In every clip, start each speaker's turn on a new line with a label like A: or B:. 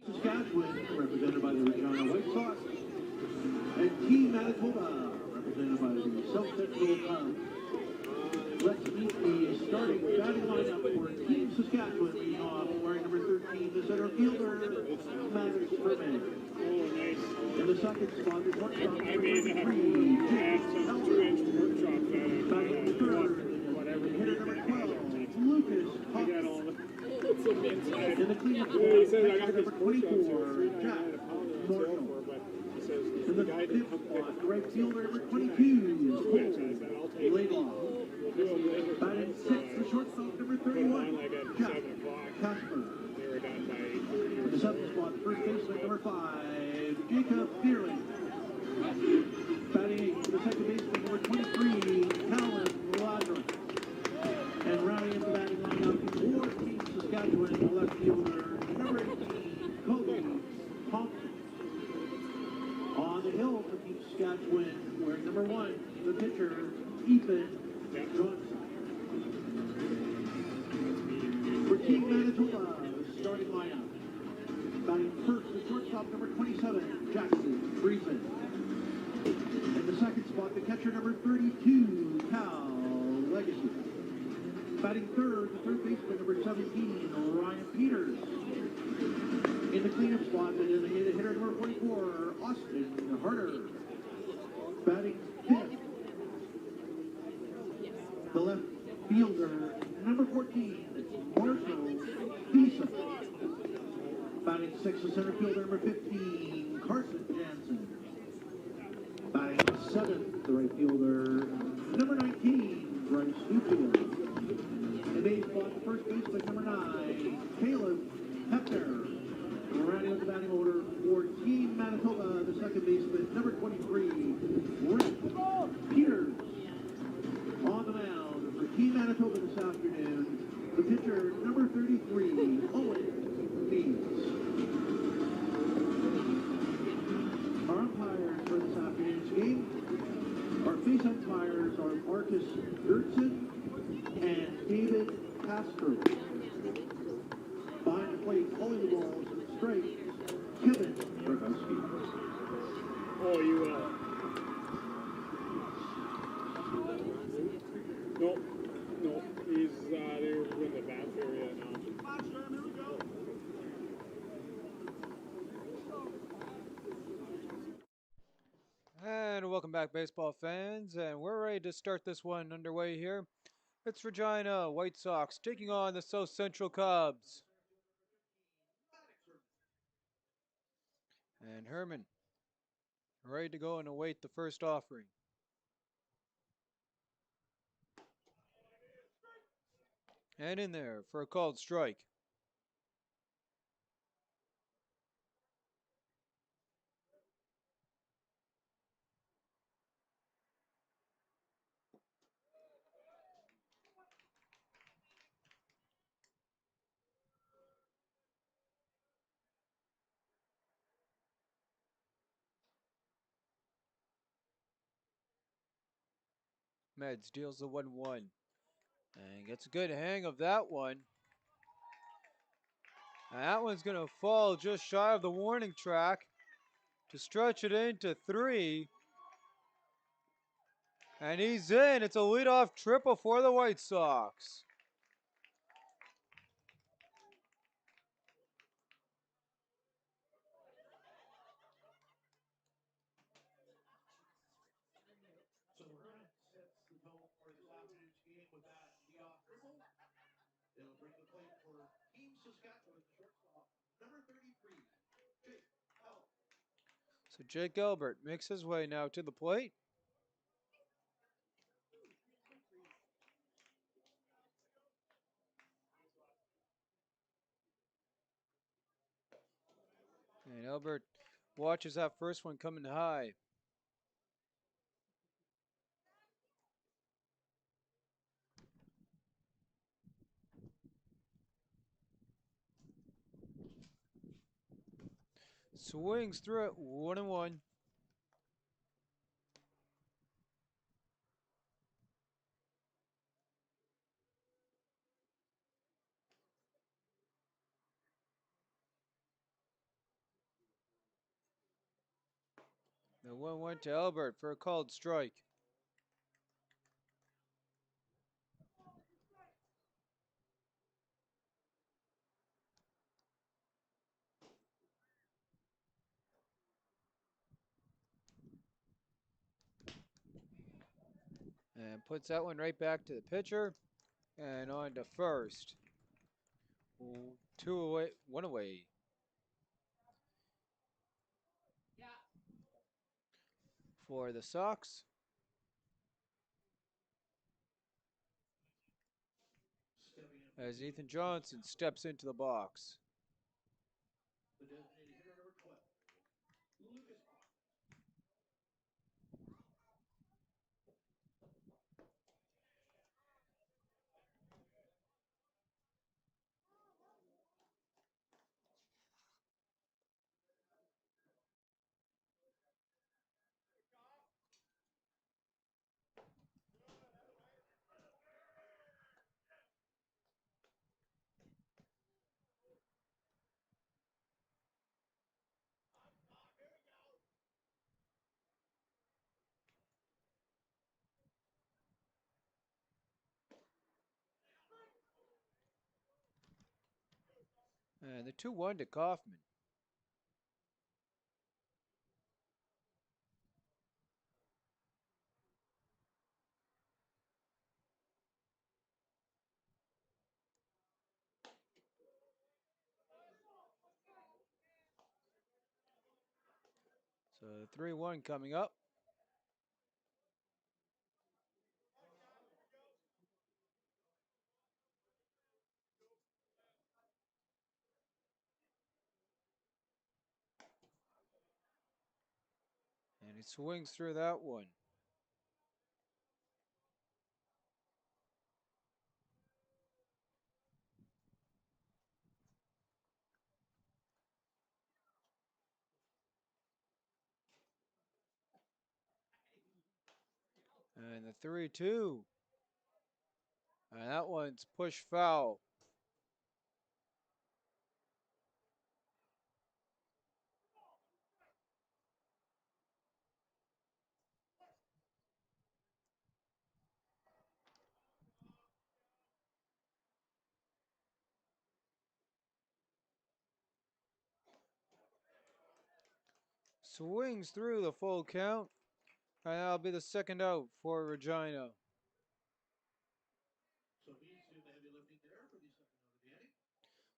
A: Saskatchewan, represented by the Regina White Sox, and Team Manitoba, represented by the South Central Cubs. Let's meet the starting batting lineup for Team Saskatchewan, leading off wearing number 13, the center fielder, Matters Ferman. In the second spot, the shortstop, number 23,
B: had some 2-inch workshop
A: batting the third, hitter number 12, Lucas Hawkins. In the cleanup spot, number 24, Jack Marshall. In the fifth spot, right fielder number 22, Cole Laidlaw. Batting sixth, the shortstop number 31, Jack Casper. In the seventh spot, first baseman number 5, Jacob Fearling. Batting eighth, the second baseman number 23, Calvin Ladron. And rounding in the batting lineup for Team Saskatchewan, the left fielder number 18, Cody Thompson. On the hill for Team Saskatchewan, wearing number 1, the pitcher, Ethan Johnson. For Team Manitoba, the starting lineup. Batting first, the shortstop, number 27, Jackson Friesen. In the second spot, the catcher, number 32, Cal Legacy. Batting third, the third baseman, number 17, Ryan Peters. In the cleanup spot, the hitter number 44, Austin Harder. Batting fifth, the left fielder, number 14, Marshall Thiessen. Batting sixth, the center fielder, number 15, Carson Jansen. Batting seventh, the right fielder, number 19, Bryce Newfield. In the eighth spot, the first baseman, number 9, Caleb Hefner. Rounding out the batting order for Team Manitoba, the second baseman, number 23, Rick Peters. On the mound for Team Manitoba this afternoon, the pitcher, number 33, Owen Leeds. Our umpires for this afternoon's game, our face umpires are Marcus Gertson and David Castro. Behind the plate, calling the balls straight, Kevin Brakowski.
B: Oh, you No, he's they're in the bath area now.
C: And welcome back, baseball fans, and we're ready to start this one underway here. It's Regina White Sox taking on the South Central Cubs. And Herman, ready to go and await the first offering. And in there for a called strike. Meds deals the 1-1. And gets a good hang of that one. And that one's going to fall just shy of the warning track to stretch it into 3. And he's in. It's a leadoff triple for the White Sox.
A: So Ryan sets the tone for this afternoon's game with that leadoff triple. It'll bring the plate for Team Saskatchewan, the shortstop, number 33, Jake Albert.
C: So Jake Albert makes his way now to the plate. And Albert watches that first one coming high. Swings through it, 1-1. The one went to Albert for a called strike. And puts that one right back to the pitcher. And on to first. 2 away, 1 away. For the Sox. As Ethan Johnson steps into the box. And the 2-1 to Kaufman. So 3-1 coming up. And he swings through that one. And the 3-2. And that one's pushed foul. Swings through the full count. And that'll be the second out for Regina.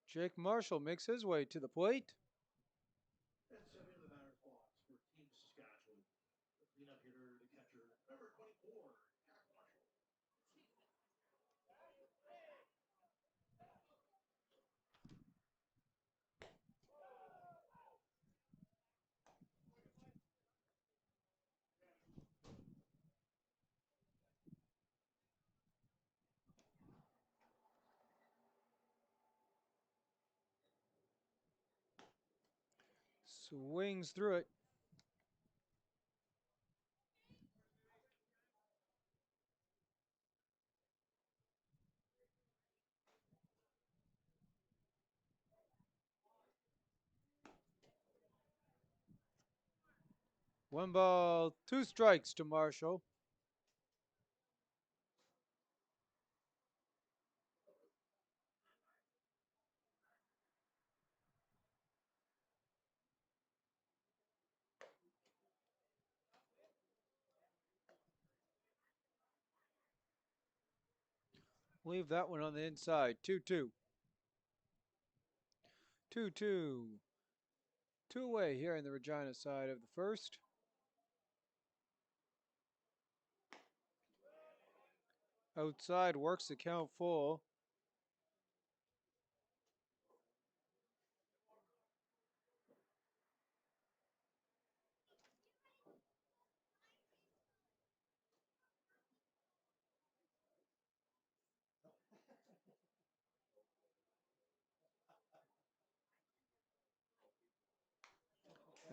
C: Jake Marshall makes his way to the plate. Swings through it. One ball, 2 strikes to Marshall. Leave that one on the inside. 2-2. 2-2. 2 away here in the Regina side of the first. Outside works the count full.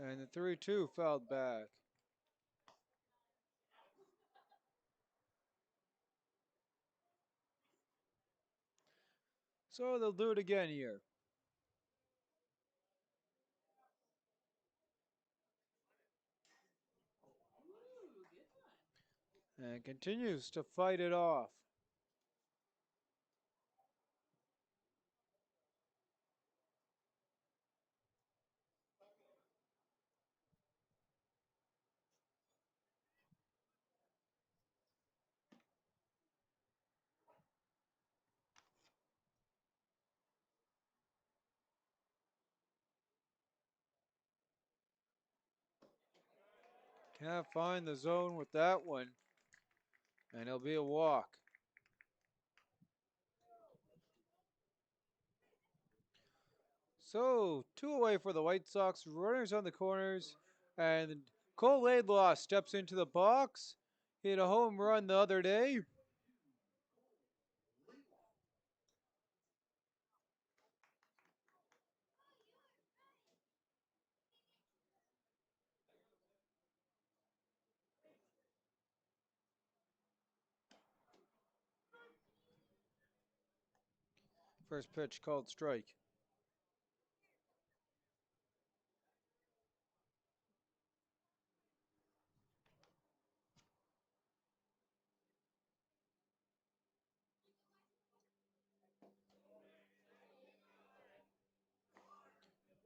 C: And the 3-2 fouled back. So they'll do it again here. And continues to fight it off. Can't find the zone with that one. And it'll be a walk. So, 2 away for the White Sox. Runners on the corners. And Cole Laidlaw steps into the box. Hit a home run the other day. First pitch called strike.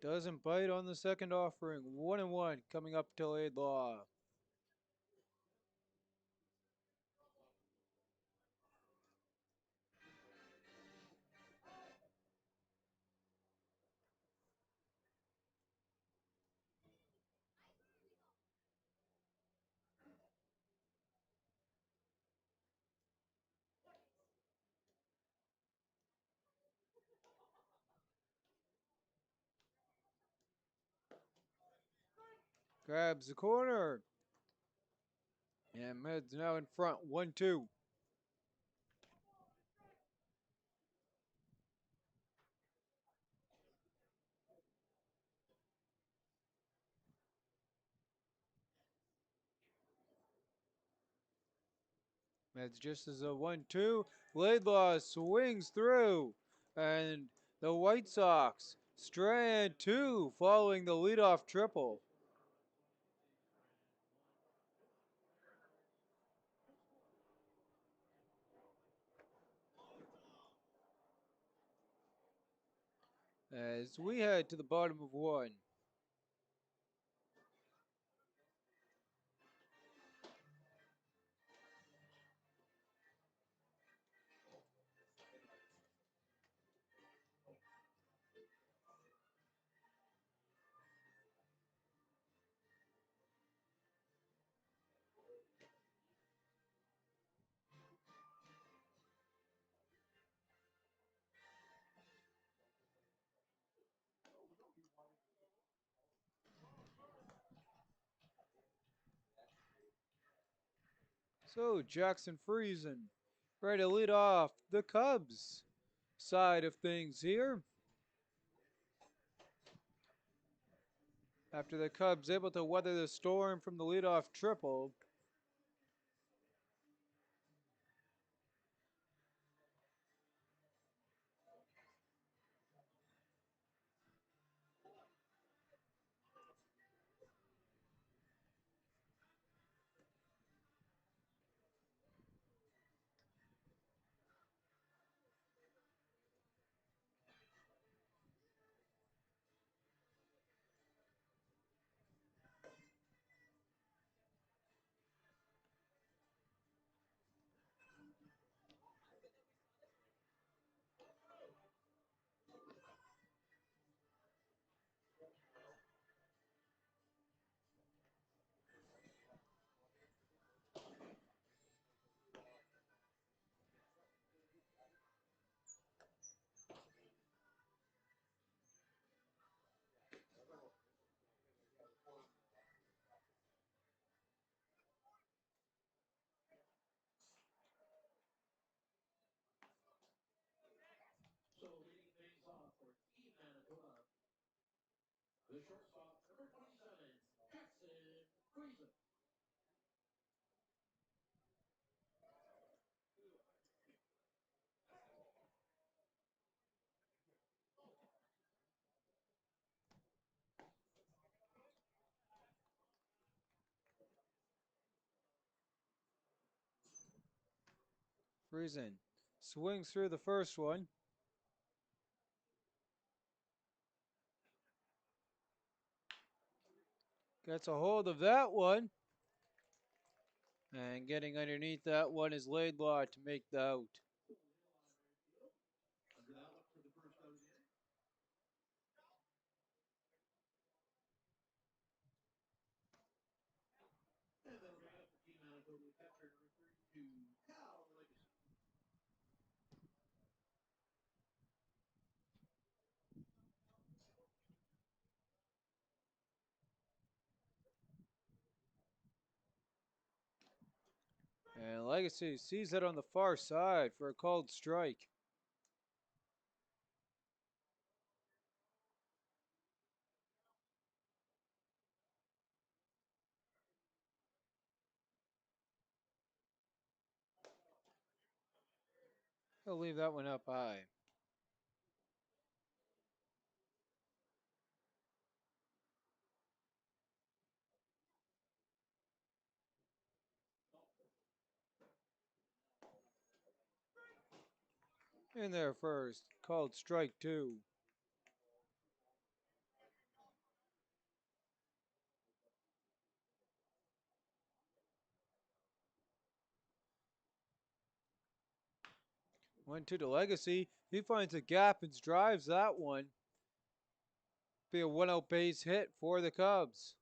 C: Doesn't bite on the second offering. 1-1 coming up to Laidlaw. Grabs the corner. And Med's now in front. 1-2. Meds just as a 1-2. Laidlaw swings through. And the White Sox strand 2 following the leadoff triple. As we head to the bottom of 1. So Jackson Friesen ready to lead off the Cubs side of things here. After the Cubs able to weather the storm from the leadoff triple. Reason swings through the first one. Gets a hold of that one. And getting underneath that one is Laidlaw to make the out. And Legacy sees it on the far side for a called strike. He'll leave that one up high. In there first, called strike 2. One two to Legacy. He finds a gap and drives that one. Be a 1-out base hit for the Cubs.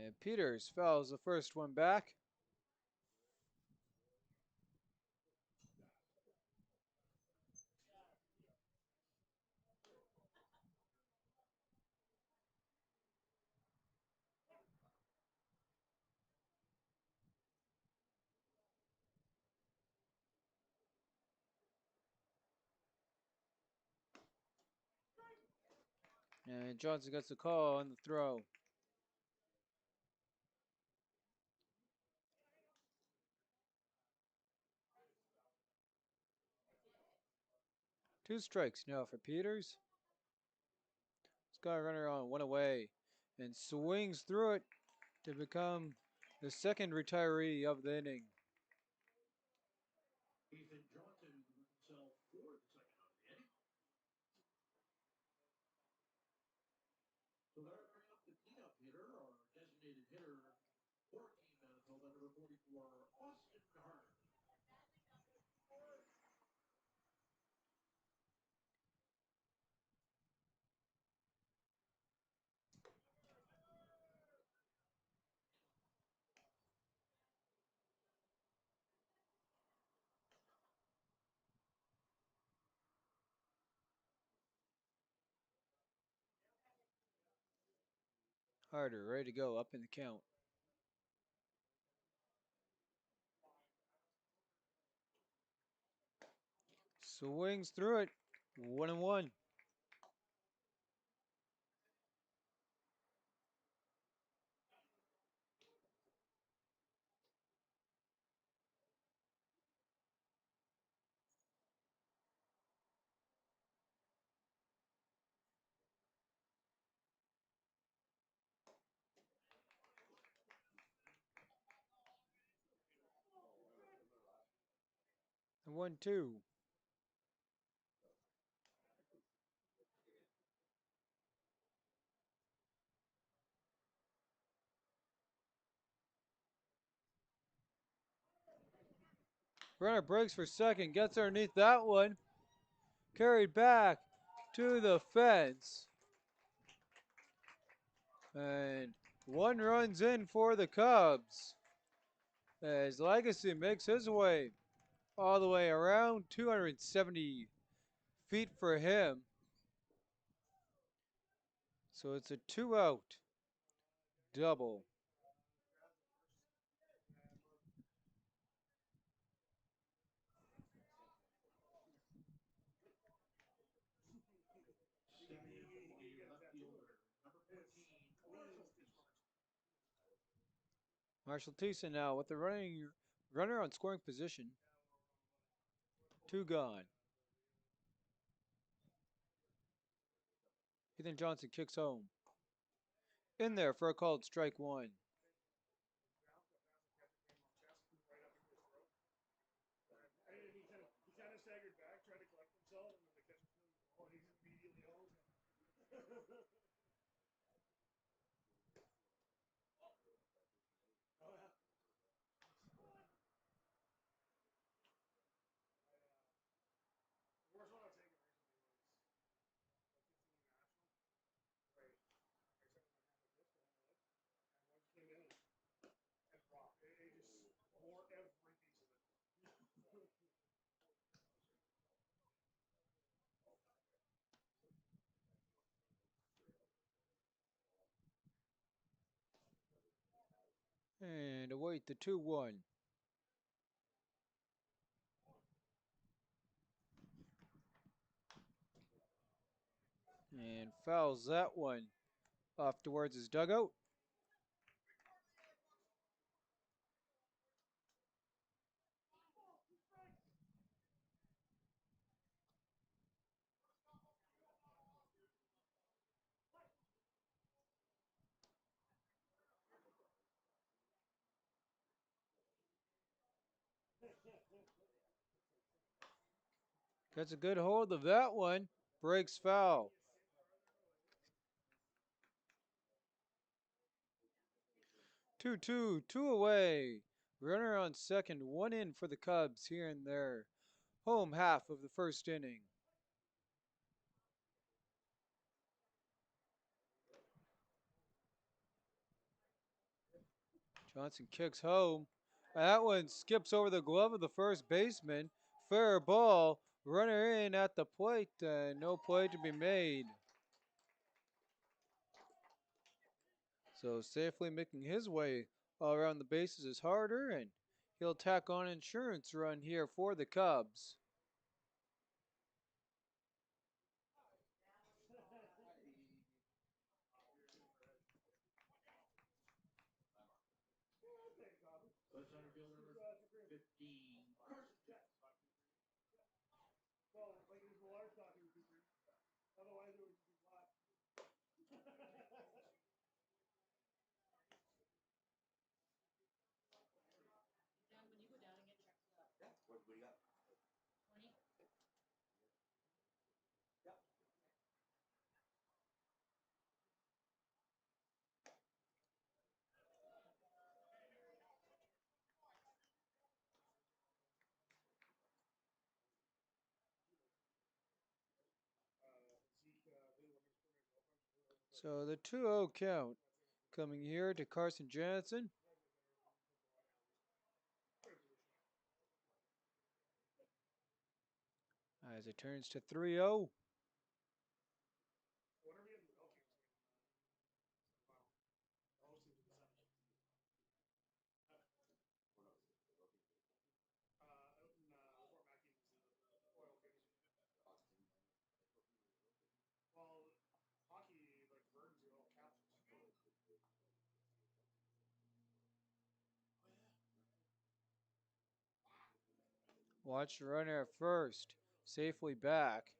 C: And Peters fouls the first one back. And Johnson gets the call on the throw. Two strikes now for Peters. He's got a runner on, one away, and swings through it to become the second retiree of the inning. Harder, ready to go, up in the count. Swings through it, 1-1. And 1-2. Runner breaks for second, gets underneath that one. Carried back to the fence. And one runs in for the Cubs. As Legacy makes his way all the way around, 270 feet for him. So it's a 2-out double. Marshall Thiessen now with the runner on scoring position. 2 gone. Ethan Johnson kicks home. In there for a called strike 1.
A: He kind of staggered back, tried to collect himself, and then the catcher threw the ball, and he's immediately home. Oh, yeah. The worst one I've taken recently was the 18u National. Right. I said in my hand like this, and one just came in and dropped. It just wore every piece of it.
C: And await the 2-1. And fouls that one off towards his dugout. Gets a good hold of that one. Breaks foul. 2-2, 2 away. Runner on second, 1 in for the Cubs here in their home half of the first inning. Johnson kicks home. That one skips over the glove of the first baseman. Fair ball. Runner in at the plate. No play to be made. So safely making his way all around the bases is harder, and he'll tack on an insurance run here for the Cubs.
D: Center fielder number 15.
A: Well, like it was the water stocking super. Otherwise, it would just be flat.
D: What do you got?
C: So the 2-0 count coming here to Carson Jansen. As it turns to 3-0.
A: Well, hockey, like birds, are all capsules.
C: Watch the runner at first. Safely back.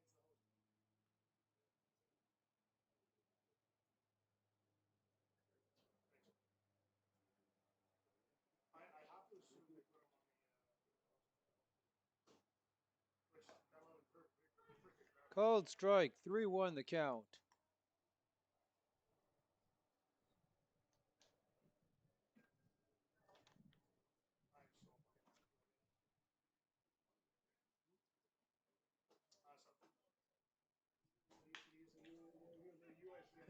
A: I have to assume they put him on the, which that would have perfect.
C: Called strike. 3-1 the count.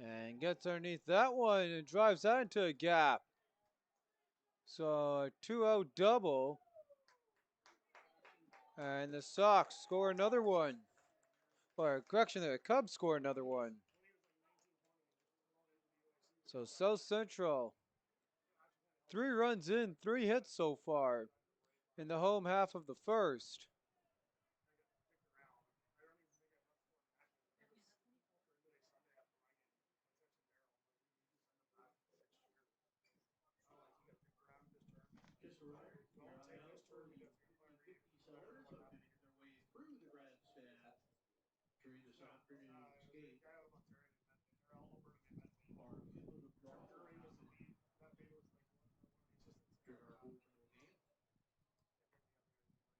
C: And gets underneath that one and drives that into a gap. So a 2-0 double. And the Sox score another one. Or correction, the Cubs score another one. So South Central, 3 runs in, 3 hits so far in the home half of the first.
D: afternoon skate are in the north during our opening game.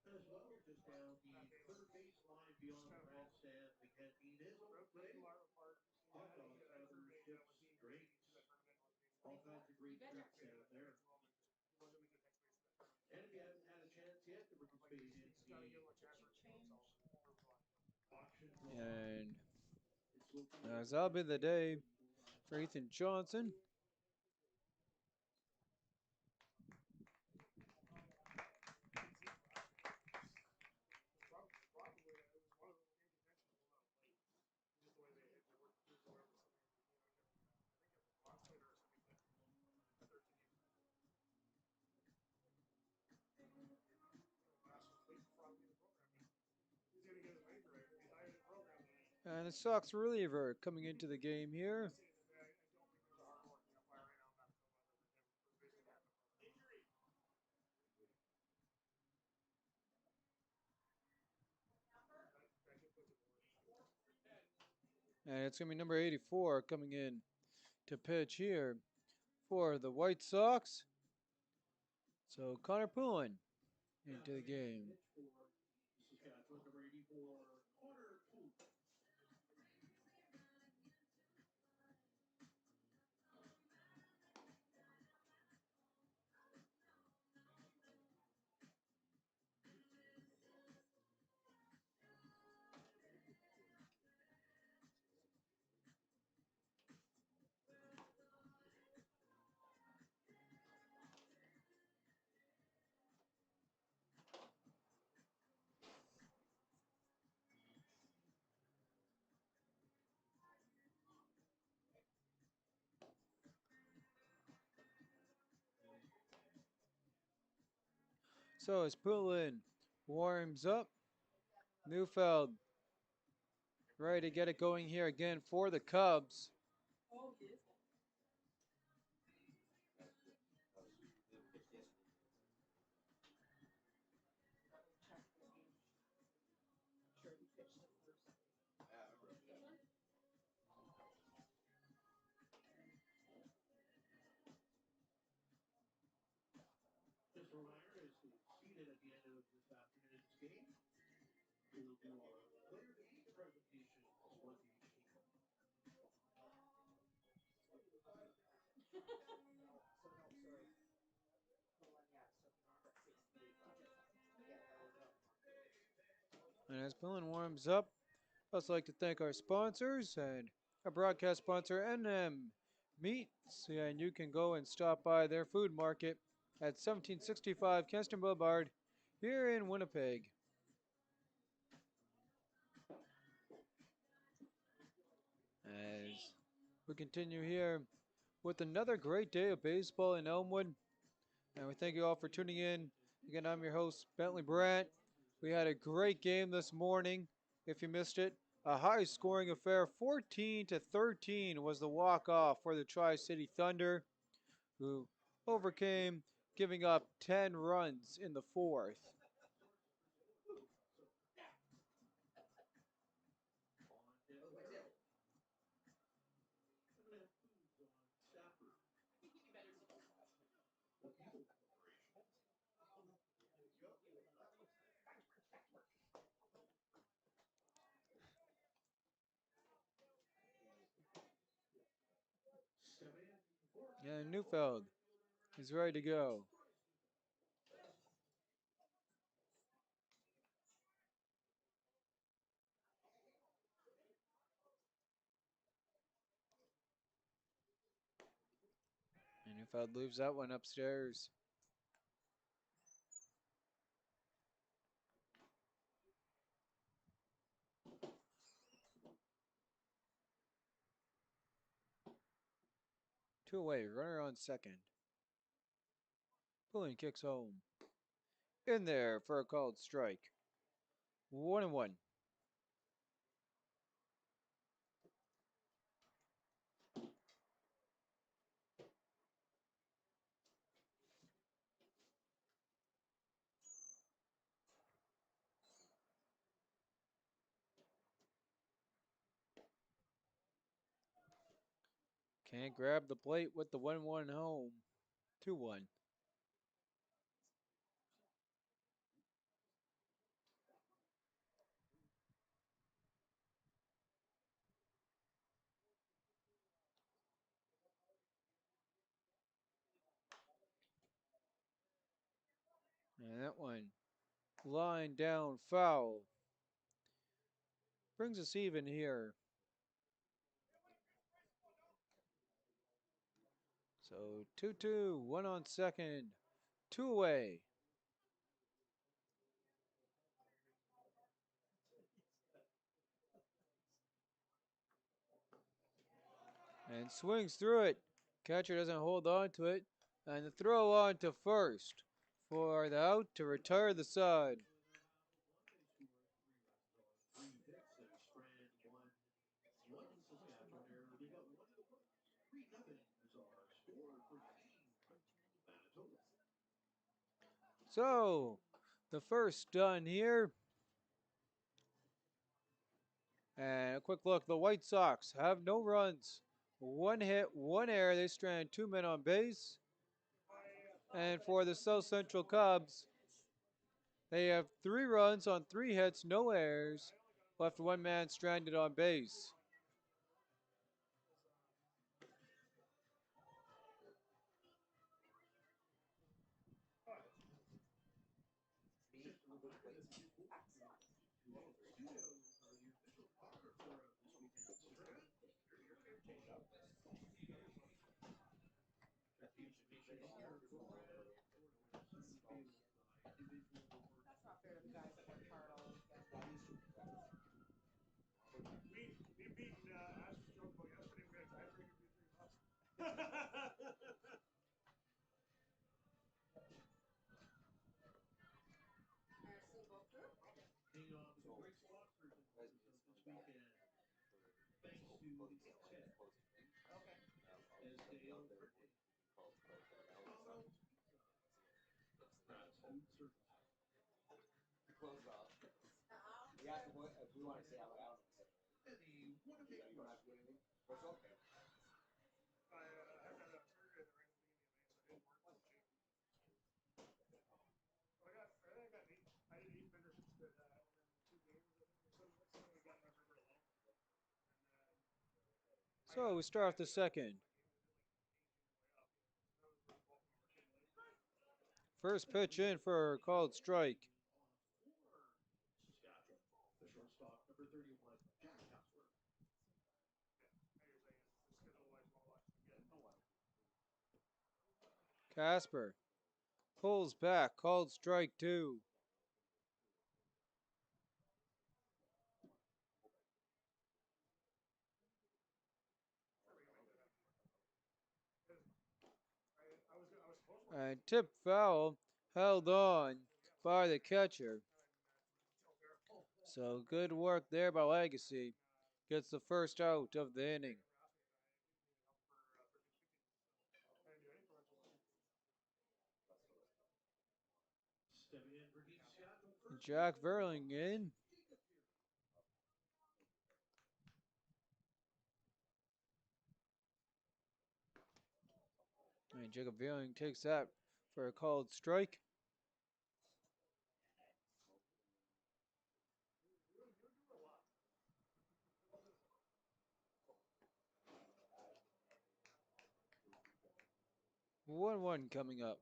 D: And as well, just down the third baseline beyond the grandstand, the canteen is open today. Hot dogs, hamburgers, chips, drinks, all kinds of great treats down there. And if you haven't had a chance yet to participate in the auction draw,
C: And
D: it's located
C: that'll be the day for Ethan Johnson. And the Sox reliever coming into the game here. And it's going to be number 84 coming in to pitch here for the White Sox. So Connor Poulin into the game.
D: Saskatchewan, number 84, Connor Poole.
C: So as Poulin warms up, Neufeld ready to get it going here again for the Cubs.
D: Just a reminder, as we seated at the end of this afternoon's game, we will do our Player of the Week presentation for the team.
C: And as Poulin warms up, I'd also like to thank our sponsors and our broadcast sponsor, NM Meats. And you can go and stop by their food market at 1765 Kenston Boulevard here in Winnipeg. As we continue here with another great day of baseball in Elmwood. And we thank you all for tuning in. Again, I'm your host, Bentley Brandt. We had a great game this morning. If you missed it, a high-scoring affair. 14-13 was the walk-off for the Tri-City Thunder, who overcame giving up 10 runs in the fourth. And Neufeld is ready to go. And Neufeld leaves that one upstairs. Two away, runner on second. Poulin kicks home. In there for a called strike. 1-1. Can't grab the plate with the 1-1 home. 2-1. And that one, line down foul. Brings us even here. So 2-2, 1 on second, 2 away. And swings through it. Catcher doesn't hold on to it. And the throw on to first for the out to retire the side. So, the first done here. And a quick look, the White Sox have no runs. 1 hit, 1 error. They strand 2 men on base. And for the South Central Cubs, they have 3 runs on 3 hits, no errors. Left 1 man stranded on base.
A: Me beating Ash's joke about yesterday, we got a tiebreaker for $3. I've got a surgery at the right beginning of May, so I didn't work last week. So I did 8 visits and then 2 games. I think so we got my river alone.
C: So we start off the second. First pitch in for a called strike. Casper pulls back, called strike 2. And tip foul held on by the catcher. So good work there by Legacy. Gets the first out of the inning. Jack Verling in. And Jacob Verling takes that for a called strike. One coming up.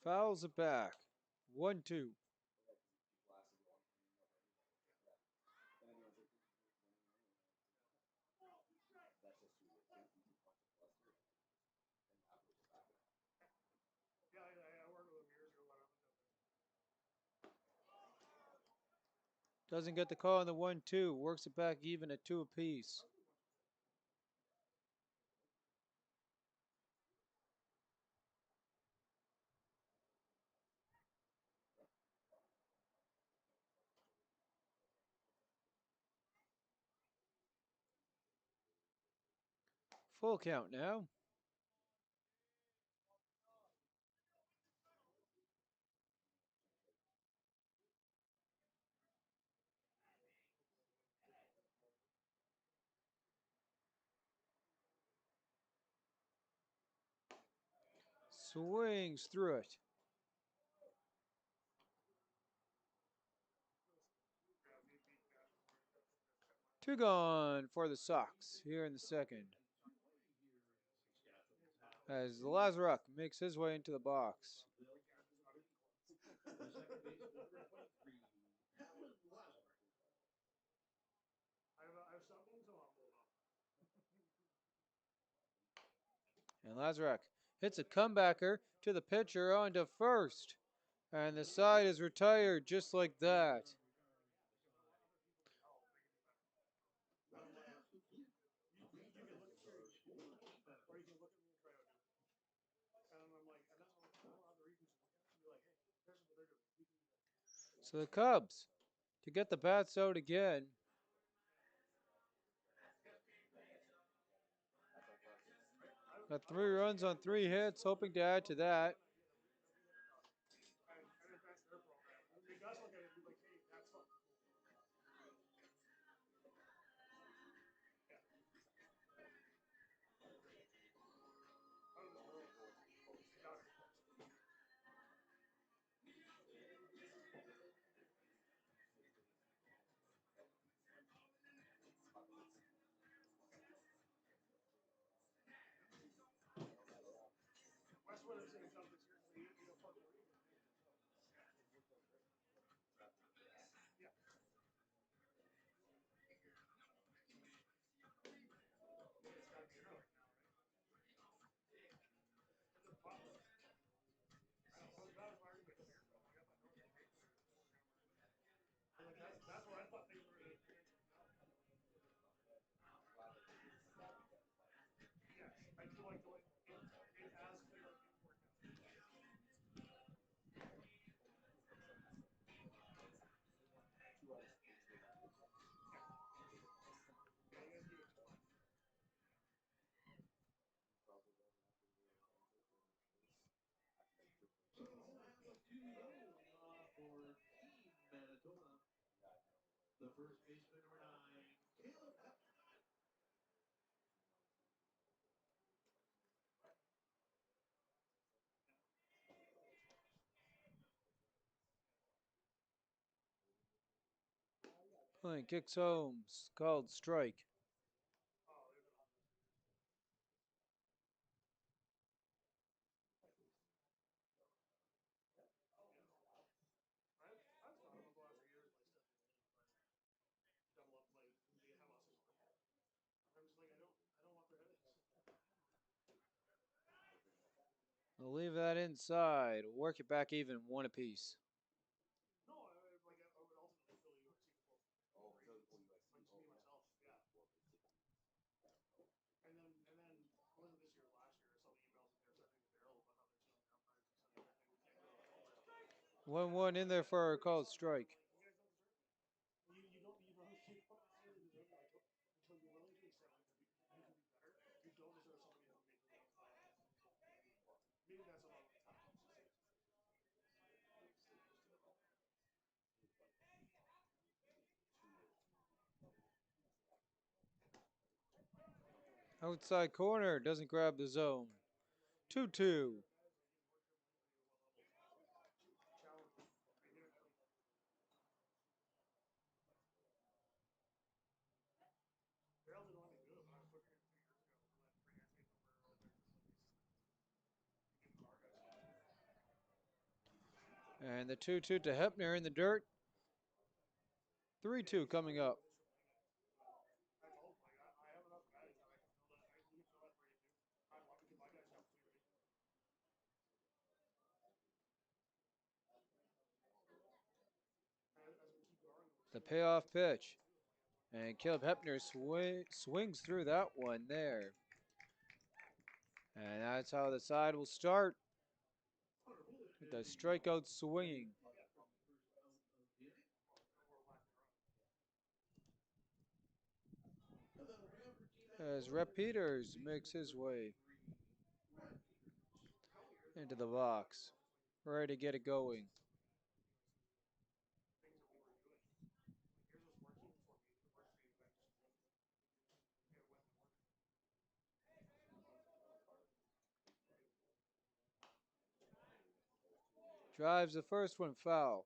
C: Fouls it back. 1-2. Doesn't get the call on the 1-2. Works it back even at 2 apiece. Full count now. swings through it. Two gone for the Sox here in the second. As Lazaruk makes his way into the box. And Lazaruk hits a comebacker to the pitcher onto first. And the side is retired just like that. So the Cubs, to get the bats out again. Got 3 runs on 3 hits, hoping to add to that.
D: The first baseman, number 9, Caleb.
C: And kicks home, called strike. We'll leave that inside. Work it back even, 1 apiece. One in there for a called strike. Outside corner, doesn't grab the zone. 2-2. And the 2-2 to Hepner in the dirt. 3-2 coming up. The payoff pitch. And Caleb Hepner swings through that one there. And that's how the side will start. With the strikeout swinging. As Rep Peters makes his way into the box. Ready to get it going. Drives the first one foul.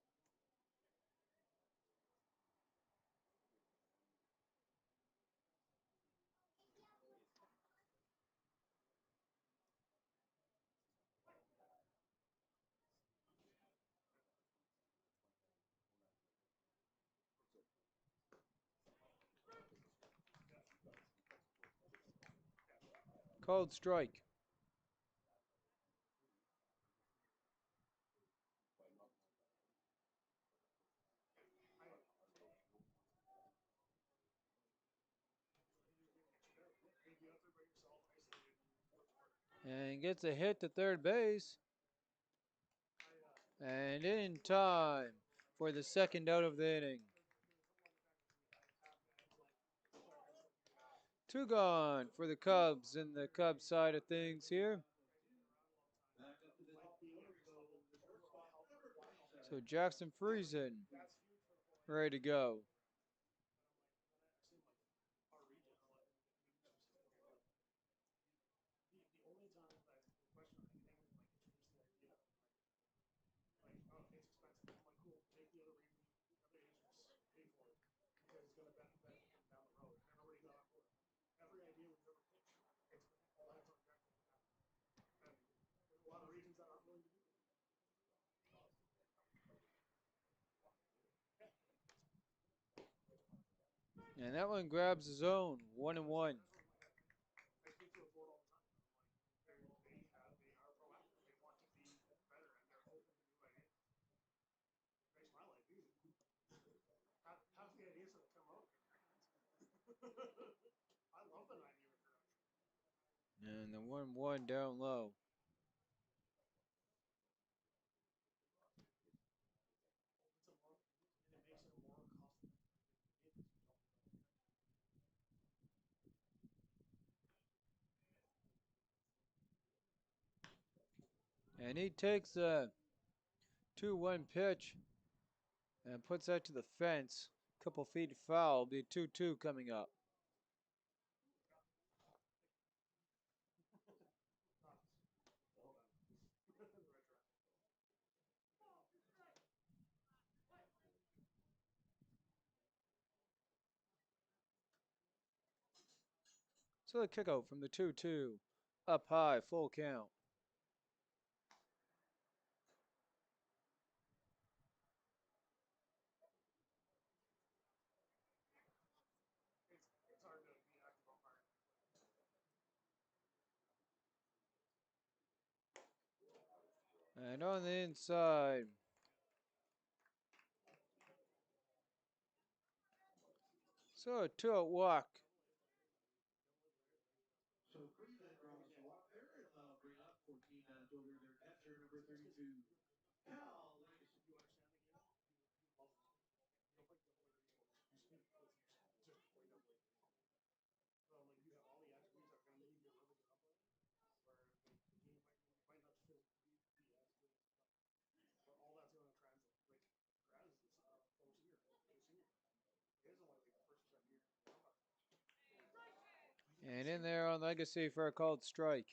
C: Called strike. And gets a hit to third base. And in time for the second out of the inning. 2 gone for the Cubs in the Cubs side of things here. So Jackson Friesen ready to go. And that one grabs his own, 1-1. And the 1-1 down low. And he takes a 2-1 pitch and puts that to the fence. Couple feet foul. Be 2-2 coming up. So the kickout from the 2-2. Up high, full count. And on the inside. So a 2-out walk.
D: So Cree then draws a walk there, and they'll bring up 14 over their catcher, number 32, Cal Legacy.
C: And in there on Legacy for a called strike.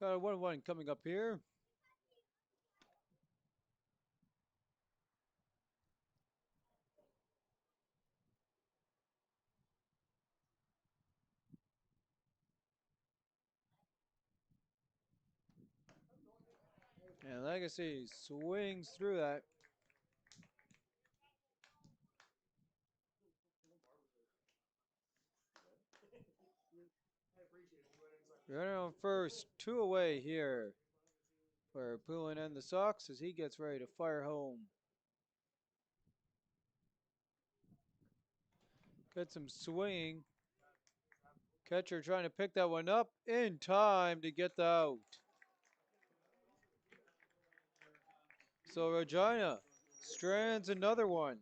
C: Got a 1-1 coming up here. And Legacy swings through that. Runner on first, 2 away here for Poulin and the Sox as he gets ready to fire home. Get some swinging. Catcher trying to pick that one up in time to get the out. So Regina strands another one.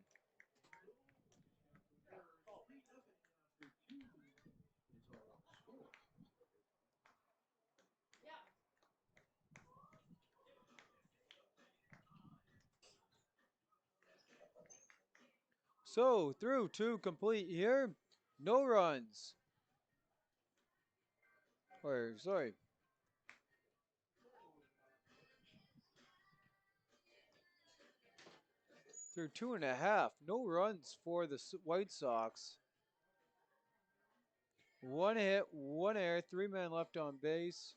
C: So through 2 complete here. No runs. Or sorry. Through 2.5. No runs for the White Sox. 1 hit, 1 error, 3 men left on base.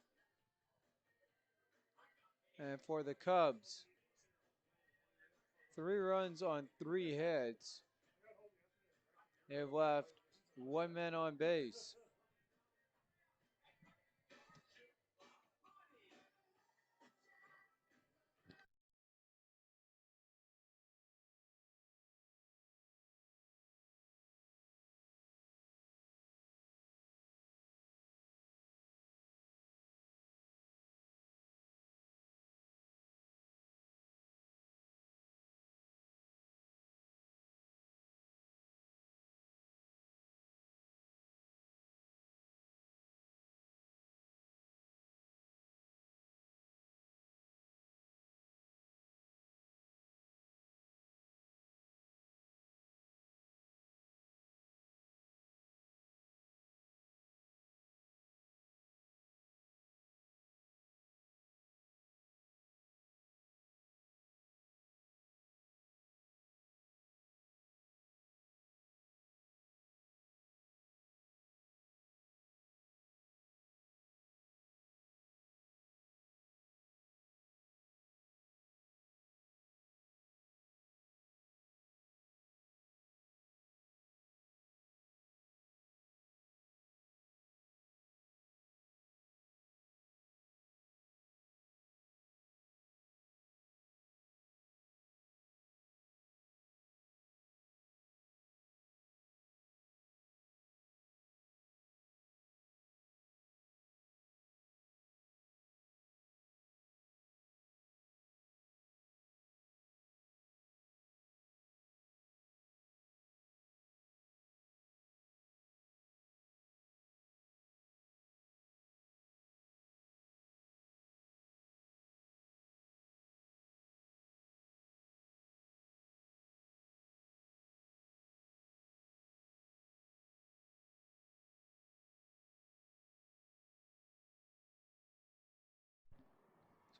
C: And for the Cubs, 3 runs on 3 hits. They've left 1 man on base.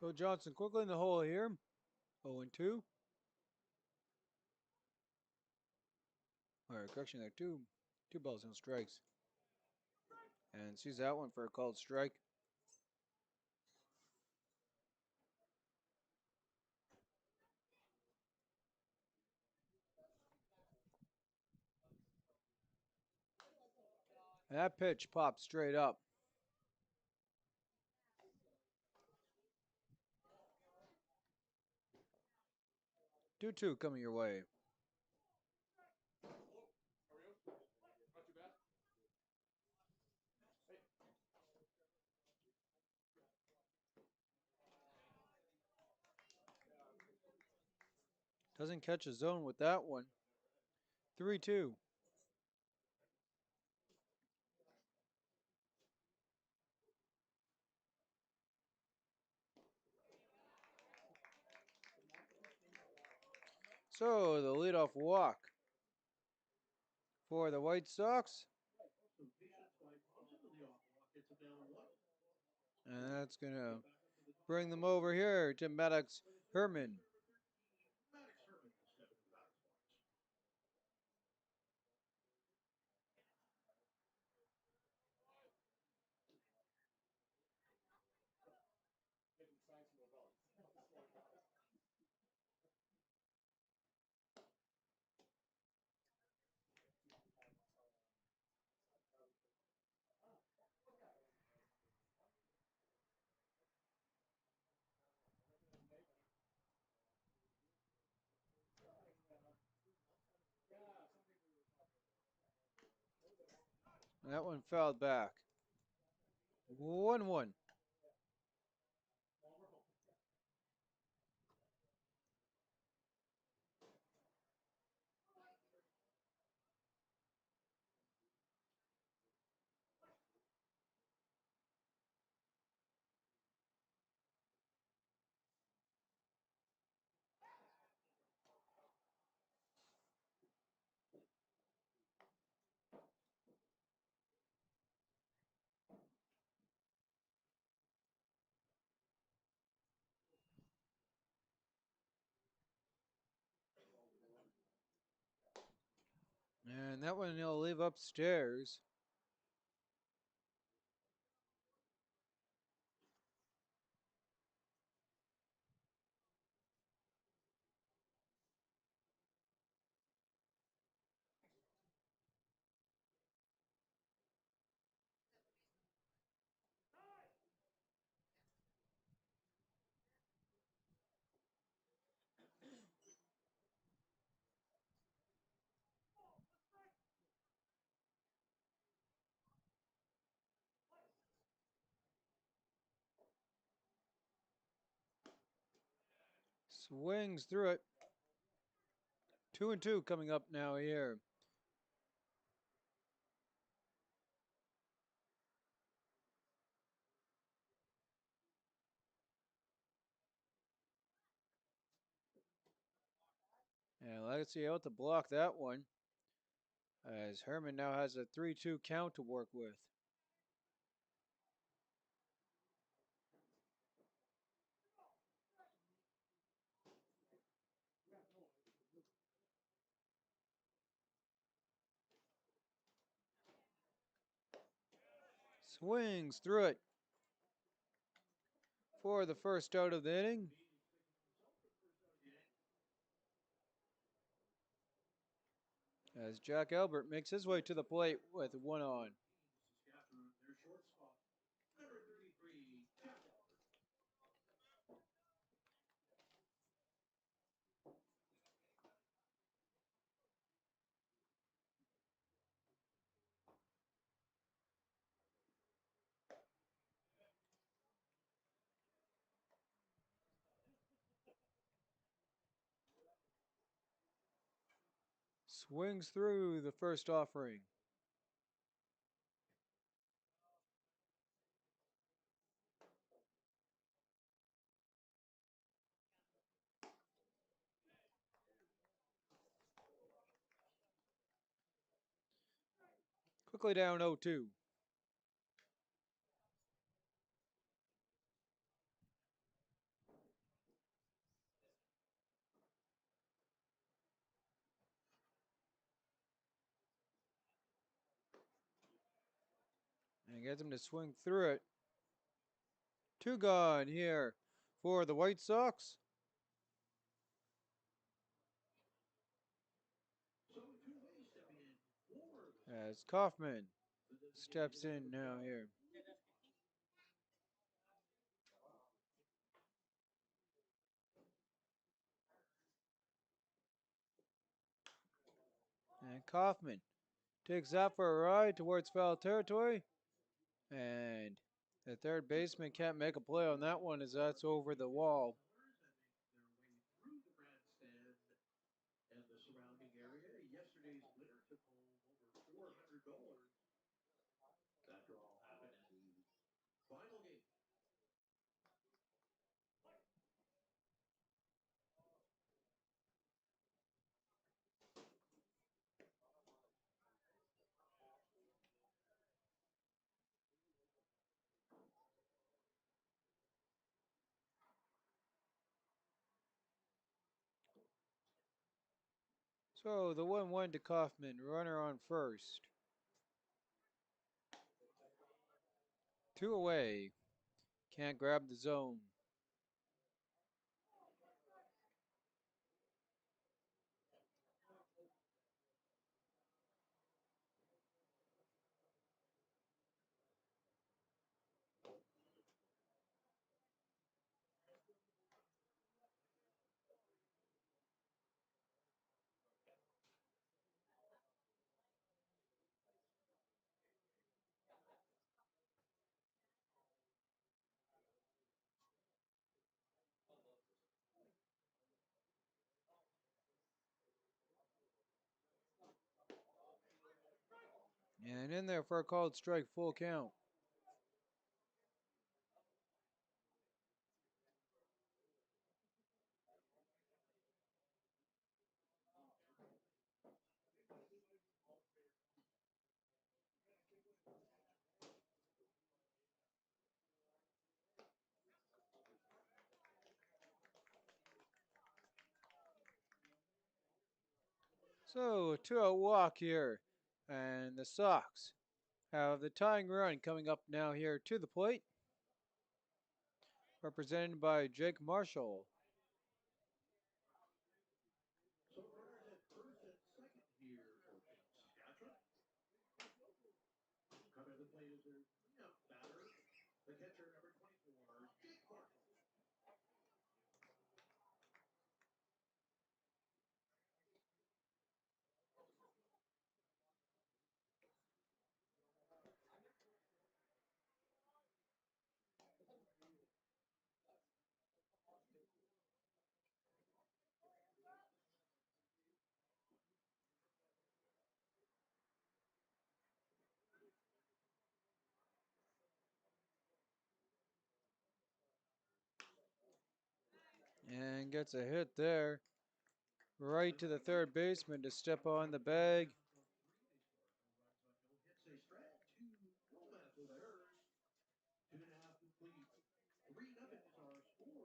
C: So Johnson quickly in the hole here. 0-2. Or correction there, two balls, no strikes. And sees that one for a called strike. And that pitch popped straight up. 2-2 coming your way. Doesn't catch a zone with that one. 3-2. So the leadoff walk for the White Sox. And that's going to bring them over here to Maddox Herman. That one fouled back. 1-1. And that one he'll leave upstairs. Swings through it. 2-2 coming up now here. And Legacy out to block that one, as Herman now has a 3-2 count to work with. Swings through it for the first out of the inning. As Jack Albert makes his way to the plate with one on.
D: Their shortstop, number 33, Jack Albert.
C: Swings through the first offering. Quickly down 0-2. And gets him to swing through it. Two gone here for the White Sox. As Kaufman steps in now here. And Kaufman takes that for a ride towards foul territory. And the third baseman can't make a play on that one as that's over the wall.
D: And the surrounding area. Yesterday's winner took home over $400. That all happened in the final game.
C: So the 1-1 to Kaufman, runner on first. Two away. Can't grab the zone. And in there for a called strike, full count. So, 2-out walk here. And the Sox have the tying run coming up now here to the plate. Represented by Jake Marshall.
D: So runners at first and second here for Saskatchewan. Coming to the plate is their cleanup batter, the catcher number 24, Jake Marshall.
C: And gets a hit there. Right to the third baseman to step on the bag.
D: It's a strand, no medical errors. 2.5 complete. 3-0 is our score for Team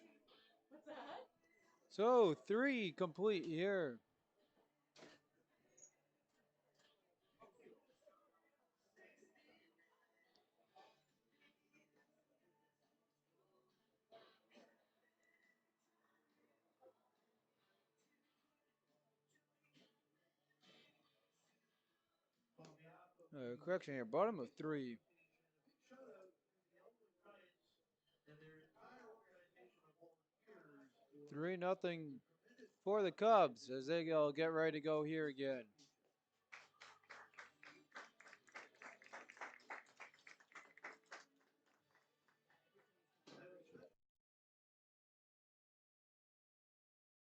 D: Manitoba.
C: So 3 complete here. Correction here, bottom of 3.
D: Shout out to the Elwood Giants and their entire organization of volunteers.
C: 3-0 for the Cubs as they go get ready to go here again.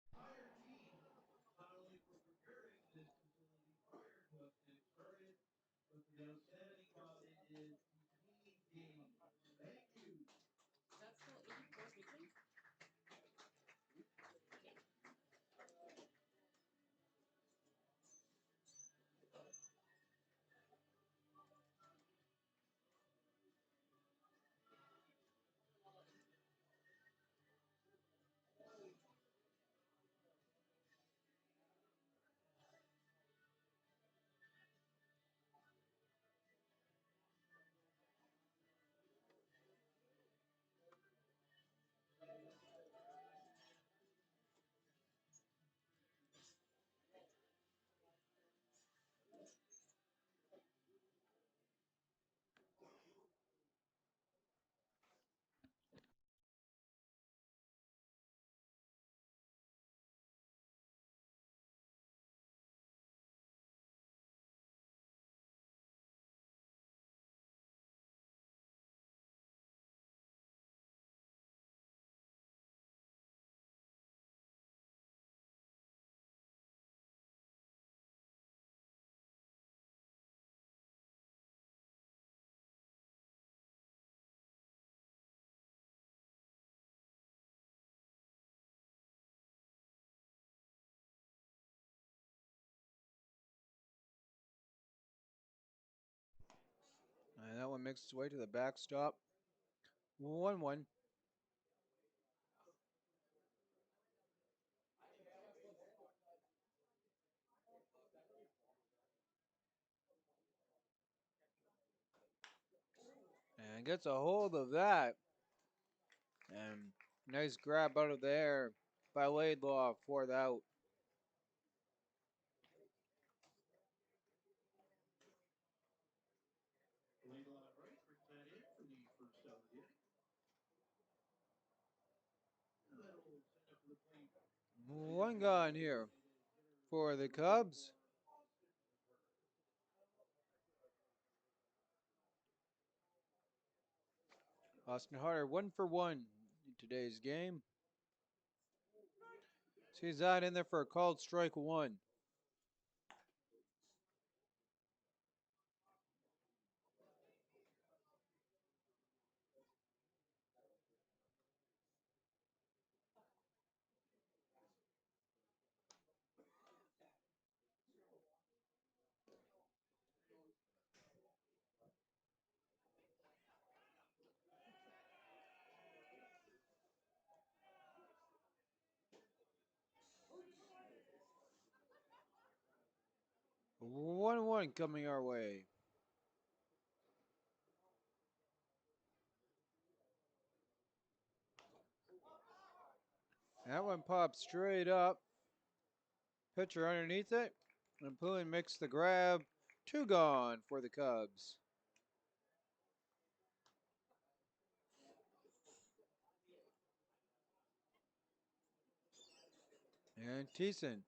D: Entire team, not only for preparing this facility prior to us getting started, but for the outstanding job they did between games. Thank you.
C: And that one makes its way to the backstop. 1-1. And gets a hold of that. And nice grab out of there by Laidlaw for the out.
D: Laidlaw at right brings that in for the first out of the inning. And that'll send up to the plate.
C: One gone here for the Cubs. Austin Harder 1 for 1 in today's game. Sees that in there for a called strike 1. One coming our way. That one pops straight up. Pitcher underneath it. And Pullen makes the grab. 2 gone for the Cubs. And Thiessen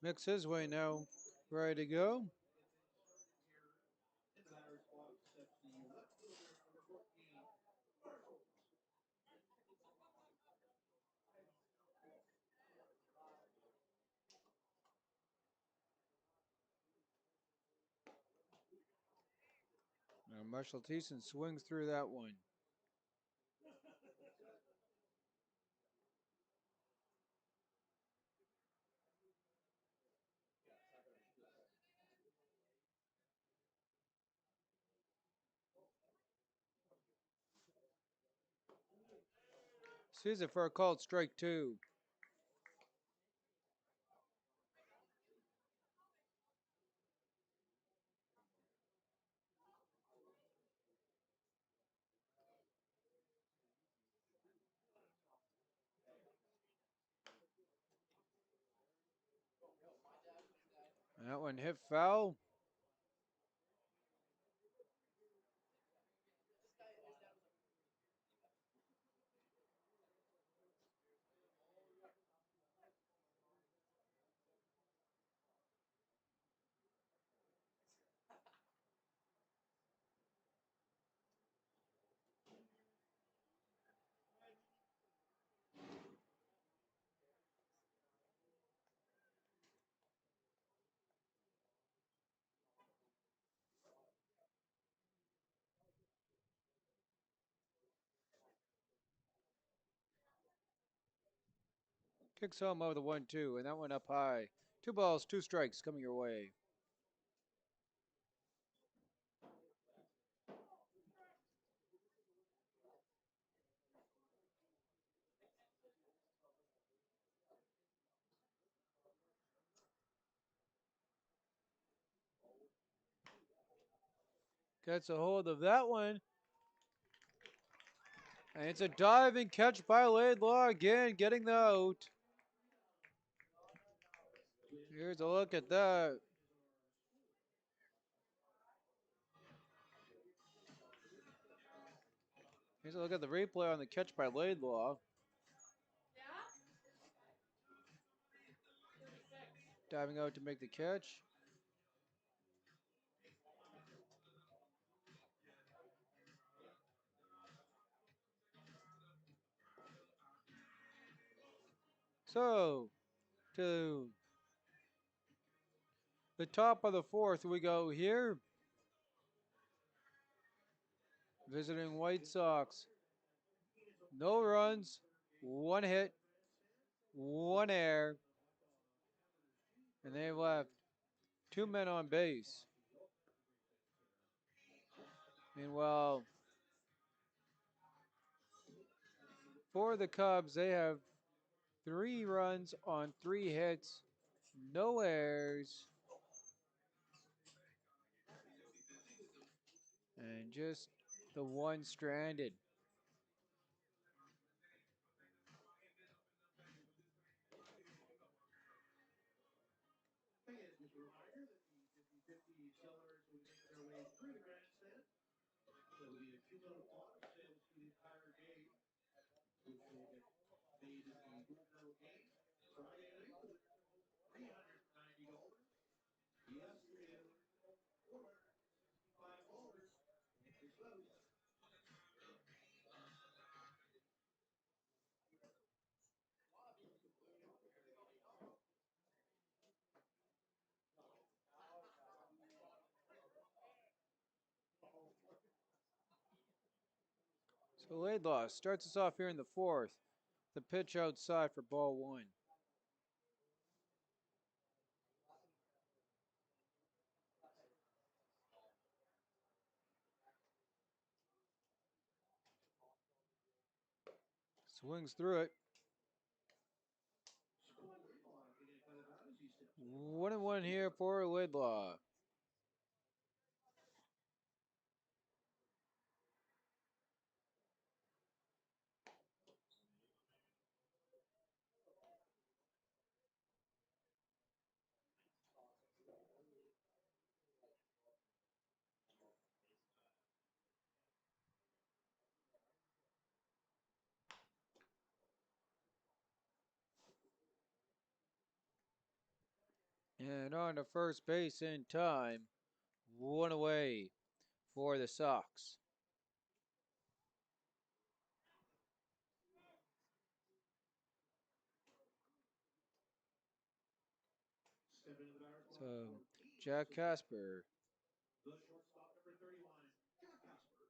C: makes his way now. Ready to go.
D: In the batter's box steps the left fielder, number 14, Marshall.
C: Now Marshall Thiessen swings through that one. Sees it for a called strike 2. That one hit foul. Kicks home over the 1-2, and that one up high. 2 balls, 2 strikes coming your way. Gets a hold of that one. And it's a diving catch by Laidlaw again, getting the out. Here's a look at that. Here's a look at the replay on the catch by Laidlaw. Diving out to make the catch. So, to the top of the 4th we go here. Visiting White Sox. No runs, 1 hit, 1 error. And they've left 2 men on base. Meanwhile, for the Cubs, they have 3 runs on 3 hits, no errors, and just the 1 stranded.
D: And just a reminder that the 50-50 sellers will be making their way through the grandstand. There'll be a 2-minute pause sales for the entire game, which will get paid in the Governor game. Friday night, the winners of $390. Yesterday, the winners of $465. This vote.
C: So Laidlaw starts us off here in the fourth. The pitch outside for ball one. Swings through it. 1-1 here for Laidlaw. And on to first base in time. 1 away for the Sox. So Jack Casper.
D: The shortstop, number 31, Jack Casper.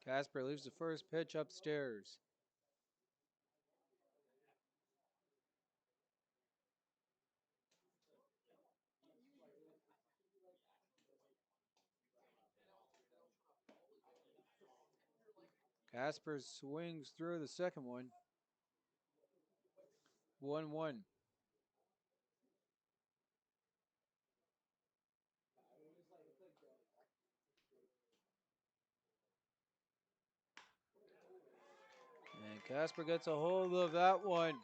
C: Casper leaves the first pitch upstairs. Casper swings through the second one. 1-1. And Casper gets a hold of that one.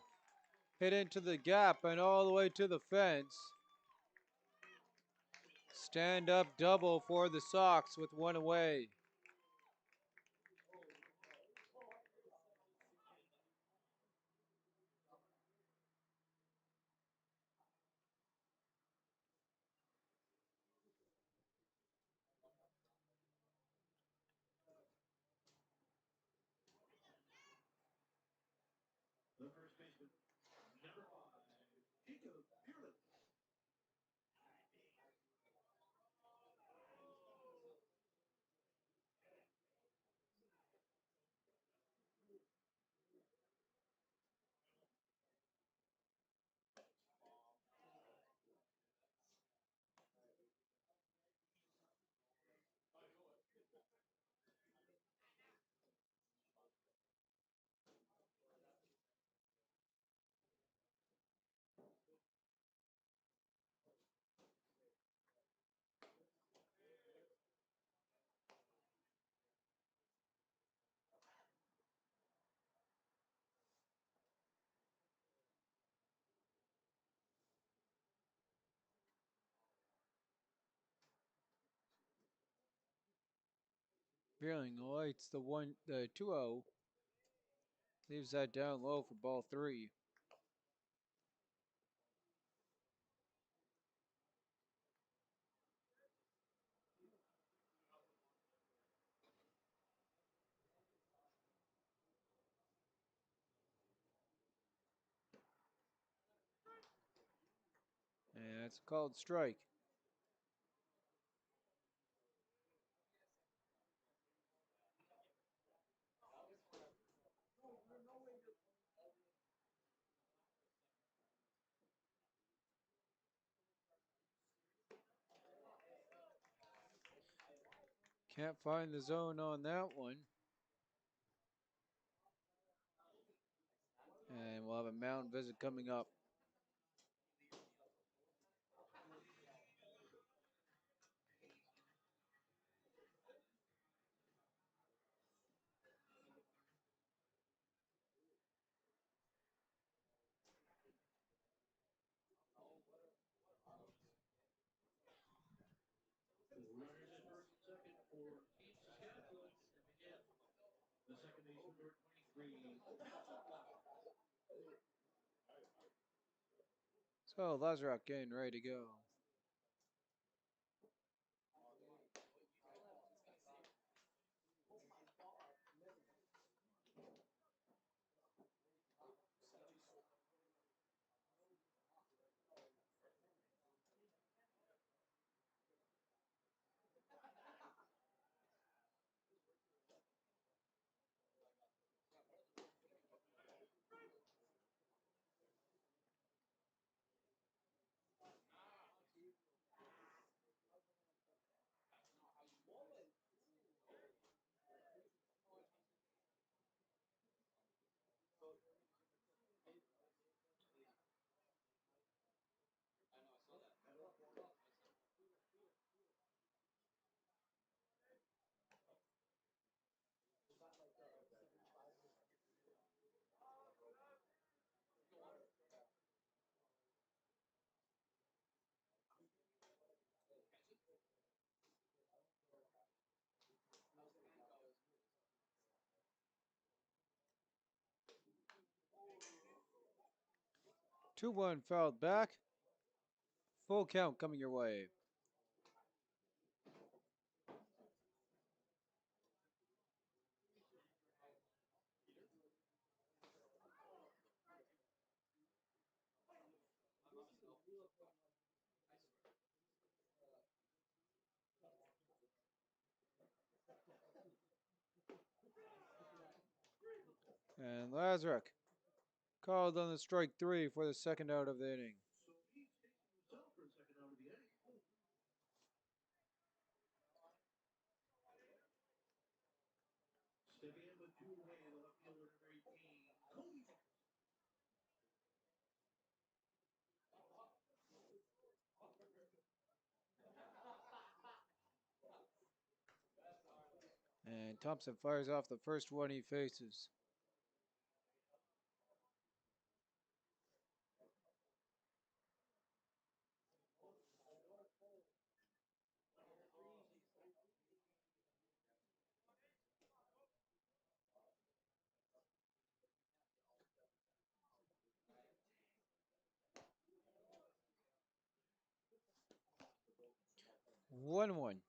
C: Hit into the gap and all the way to the fence. Stand up double for the Sox with 1 away.
D: The first baseman, number 5, Jacob Pearlin.
C: Feeling lights the 2-0. Leaves that down low for ball 3. And that's a called strike. Can't find the zone on that one. And we'll have a mound visit coming up.
D: Runners at first and second for Team Saskatchewan to begin. The second baseman, number 23,
C: So Lazaruk getting ready to go. 2-1 fouled back. Full count coming your way. And Lazaruk called on the strike 3 for the second out of the inning.
D: So he's taking this out for a second out of the inning. Stepping in with 2 away, the left fielder number 18, Cody.
C: And Thompson fires off the first one he faces. One.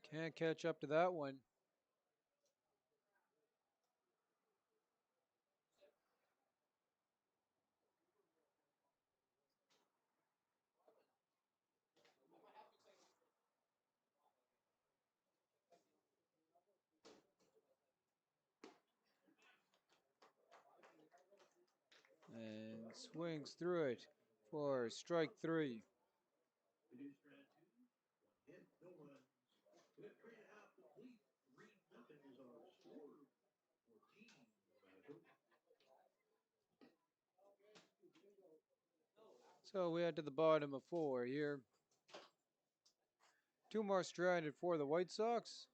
C: Can't catch up to that one. And swings through it for strike 3.
D: Reduced round 2. 1 hit, no runs. We got 3.5 complete. 3-0 is our score. 14.
C: So we head to the bottom of 4 here. 2 more stranded for the White Sox.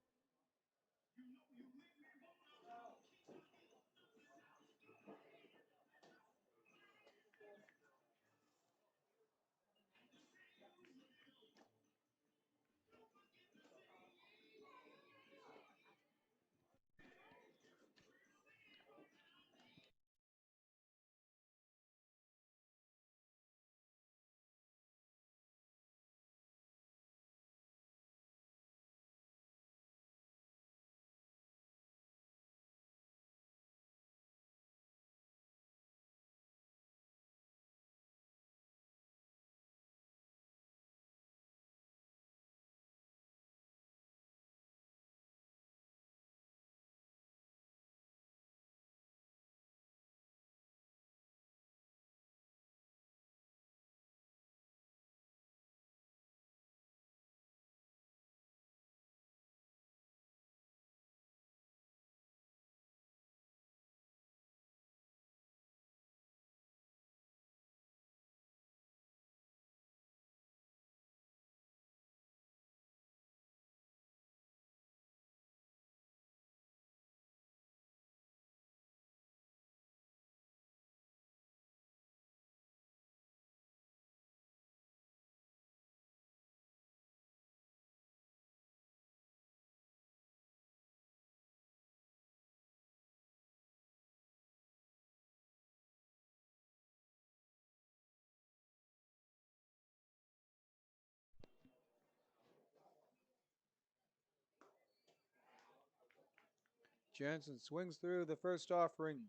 C: Jansen swings through the first offering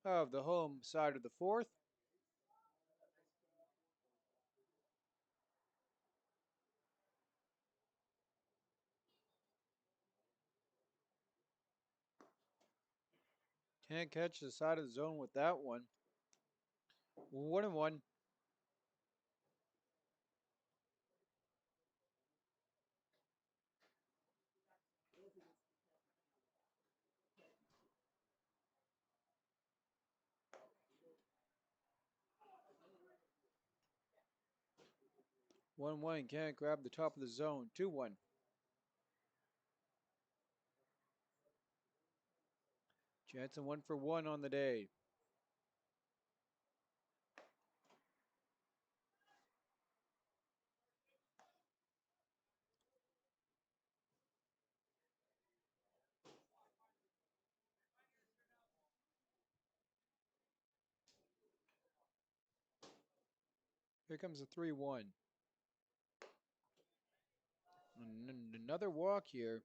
C: of the home side of the 4th. Can't catch the side of the zone with that one. 1-1. 1-1, can't grab the top of the zone. 2-1. Jansen 1 for 1 on the day. Here comes a 3-1. Another walk here.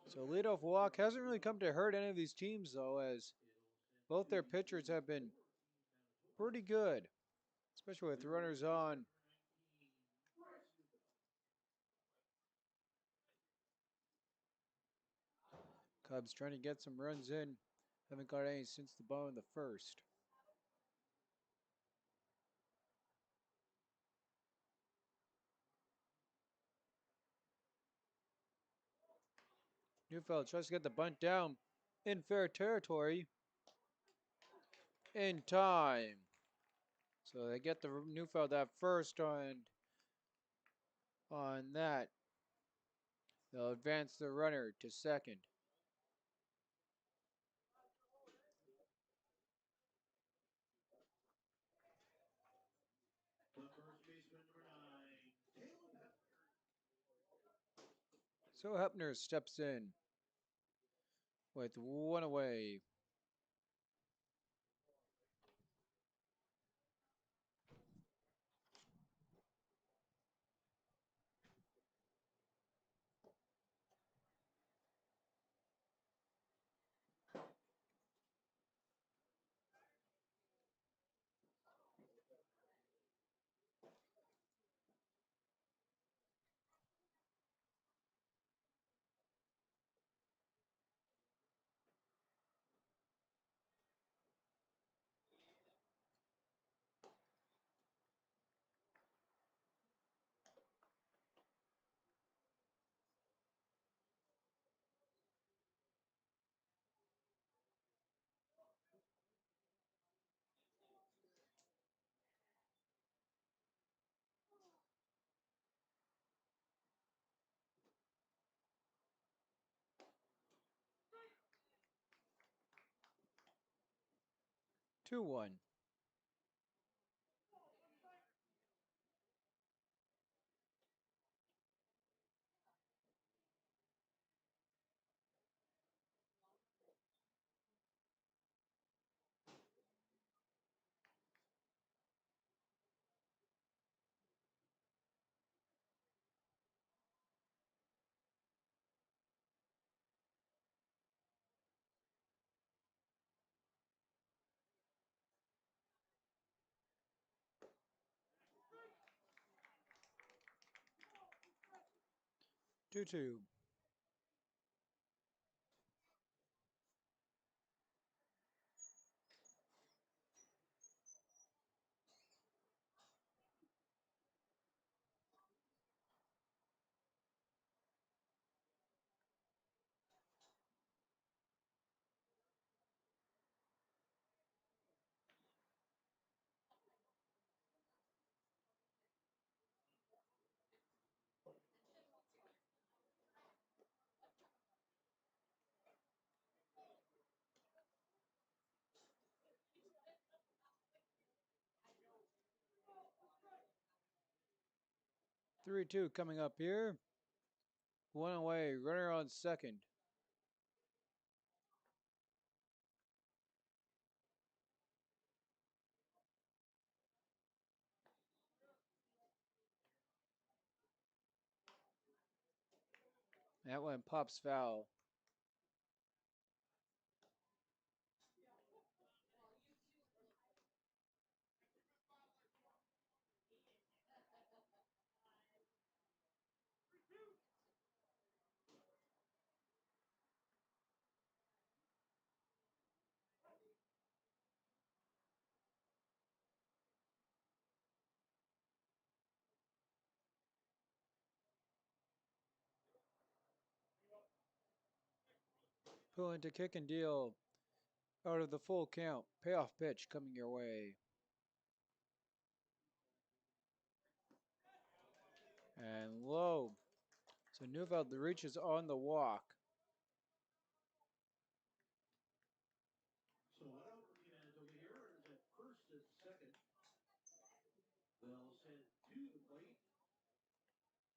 C: So leadoff walk hasn't really come to hurt any of these teams, though, as both their pitchers have been pretty good, especially with runners on. Cubs trying to get some runs in. Haven't got any since the bottom of the first. Neufeld tries to get the bunt down in fair territory in time. So they get the Neufeld at first on that. They'll advance the runner to second. So Hepner steps in with one away. Two one. Two two. 3-2 coming up here. One away. Runner on second. That one pops foul. Pulling to kick and deal out of the full count. Payoff pitch coming your way. And low. So Neufeld reaches on the walk.
D: So one out for the United over here is at first and second. They'll send to the plate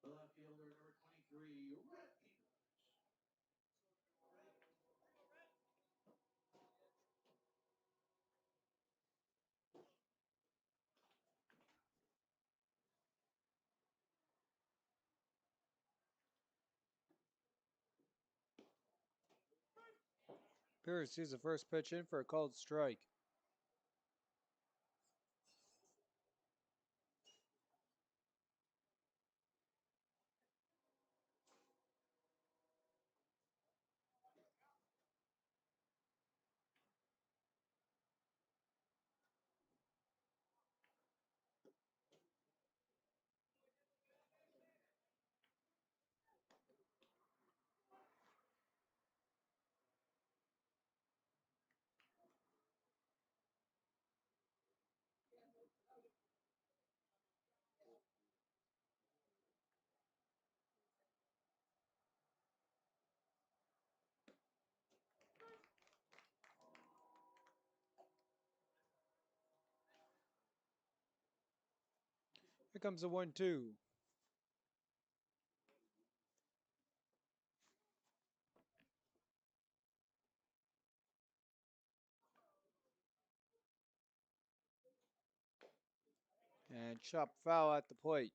D: the left fielder, number 23, Red Peters.
C: Pierce sees the first pitch in for a called strike. Here comes the 1-2. And chop foul at the plate.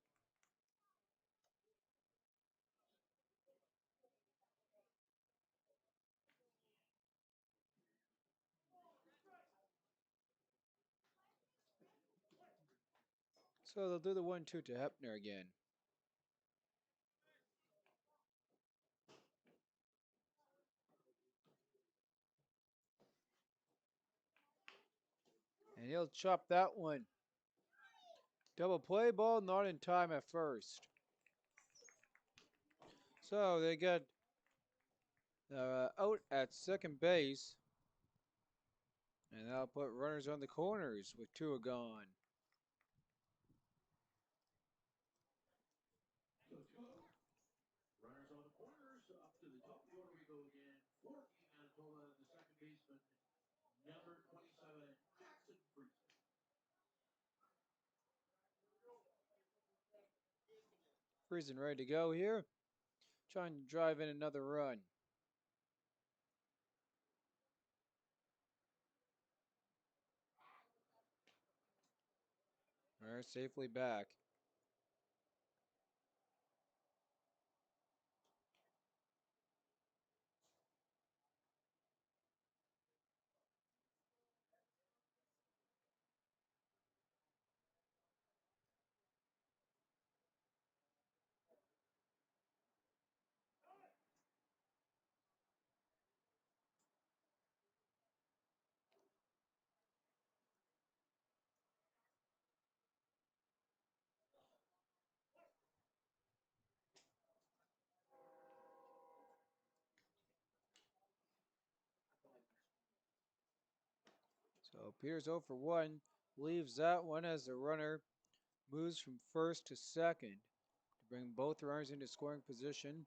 C: So they'll do the 1-2 to Hepner again. And he'll chop that one. Double play ball, not in time at first. So they get out at second base. And that'll put runners on the corners with two gone.
D: So 2-0. Runners on the corners. Up to the top of the order we go again. For Team Manitoba, the second baseman, number 27, Jackson Friesen.
C: Friesen ready to go here. Trying to drive in another run. Runner safely back. So Peters 0 for 1. Leaves that one as the runner moves from first to second to bring both runners into scoring position.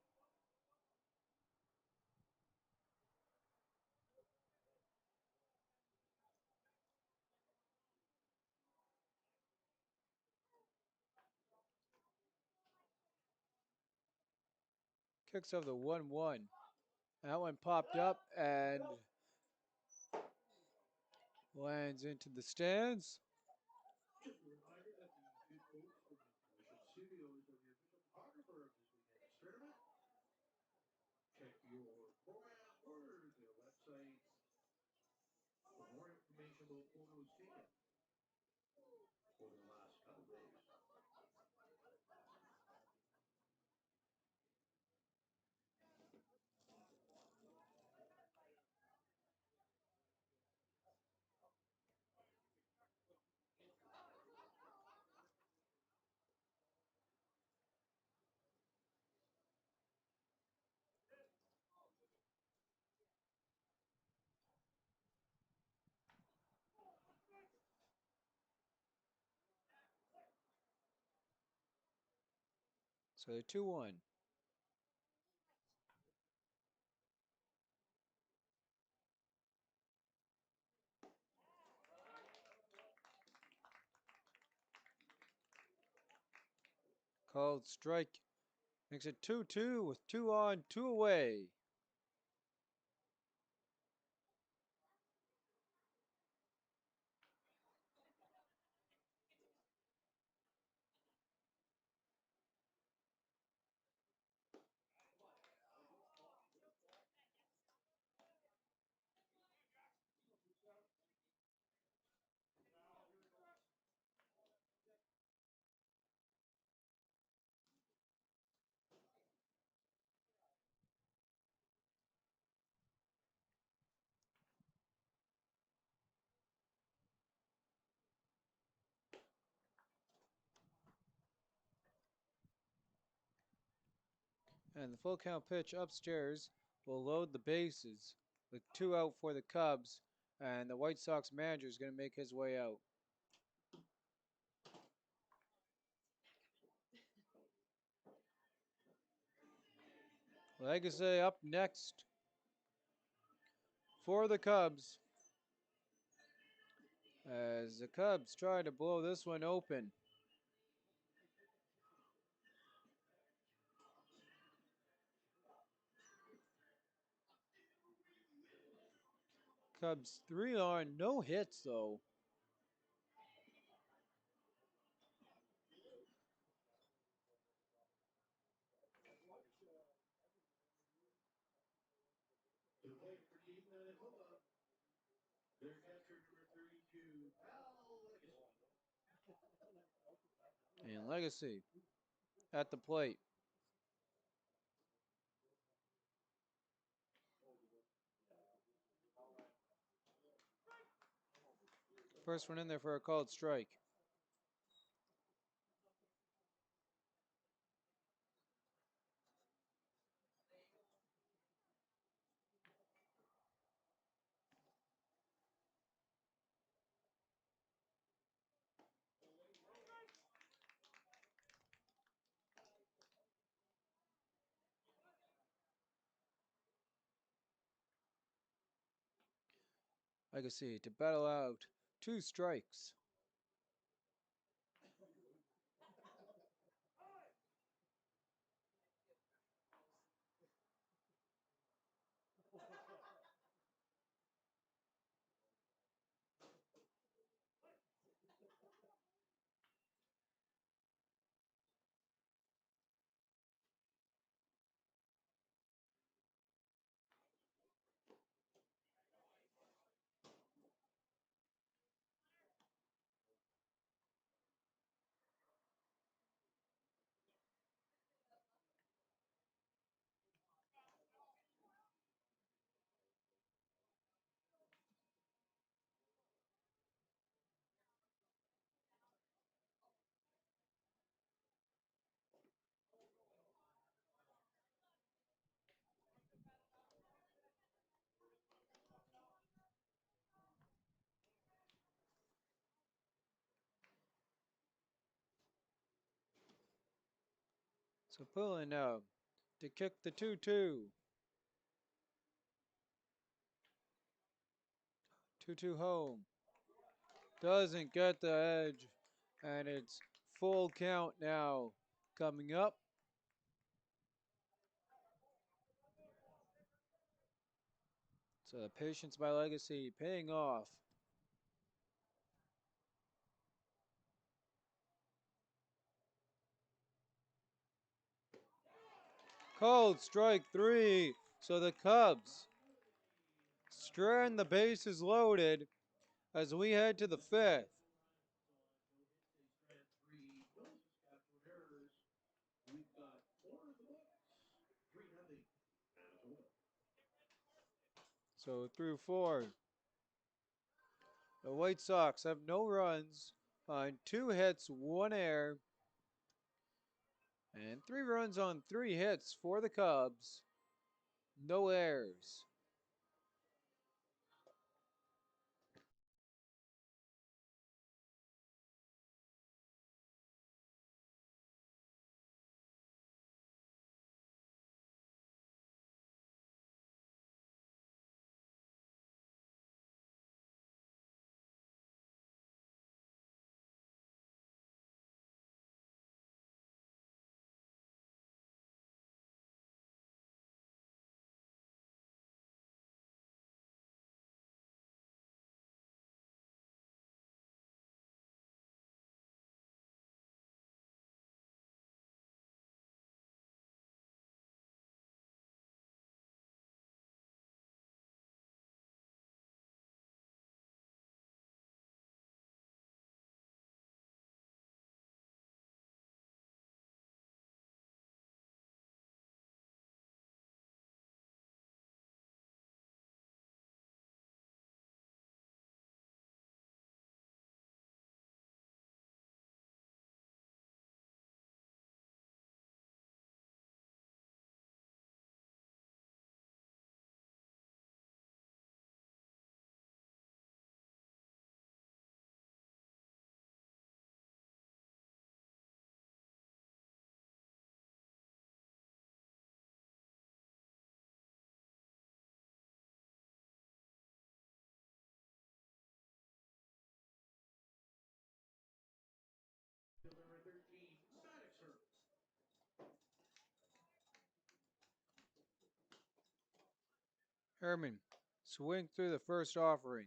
C: Kicks of the 1-1. That one popped up and lands into the stands.
D: Just a reminder that the good folks from the Commission Studios are the official photographer of this weekend's tournament. Check your program or their website for more information about photos taken over the last couple days.
C: So the 2-1. Called strike. Makes it 2-2 with 2 on, 2 away. And the full count pitch upstairs will load the bases with 2 out for the Cubs. And the White Sox manager is going to make his way out. Legacy up next for the Cubs. As the Cubs try to blow this one open. Cubs 3 on, no hits though.
D: To the plate for Team Manitoba, their catcher number 32, Legacy.
C: And Legacy at the plate. First one in there for a called strike. Legacy to battle out 2 strikes. So pulling out to kick the 2-2. 2-2 home. Doesn't get the edge. And it's full count now coming up. So the patience by Legacy paying off. Called strike 3. So the Cubs strand the bases loaded as we head to the 5th.
D: We've got 4 in the books. 3-0 Manitoba.
C: So through 4. The White Sox have no runs on 2 hits, 1 error. And 3 runs on 3 hits for the Cubs. No errors. Herman, swing through the first offering.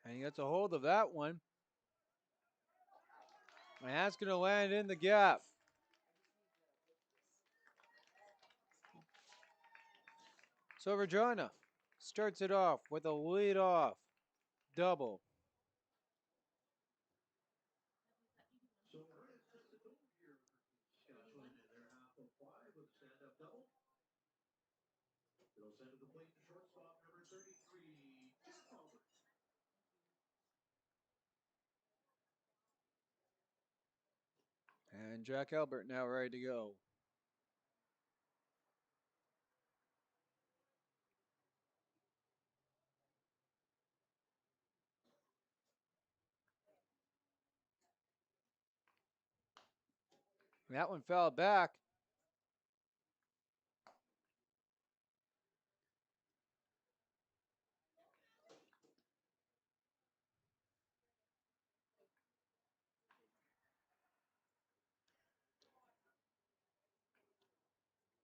C: And he gets a hold of that one. And that's going to land in the gap. So Regina starts it off with a lead-off double.
D: So Brad says the goal here, Saskatchewan in their half of 5 with a stand-up double. It'll send to the plate the shortstop, number 33, Jack Albert.
C: And Jack Albert now ready to go. That one fell back.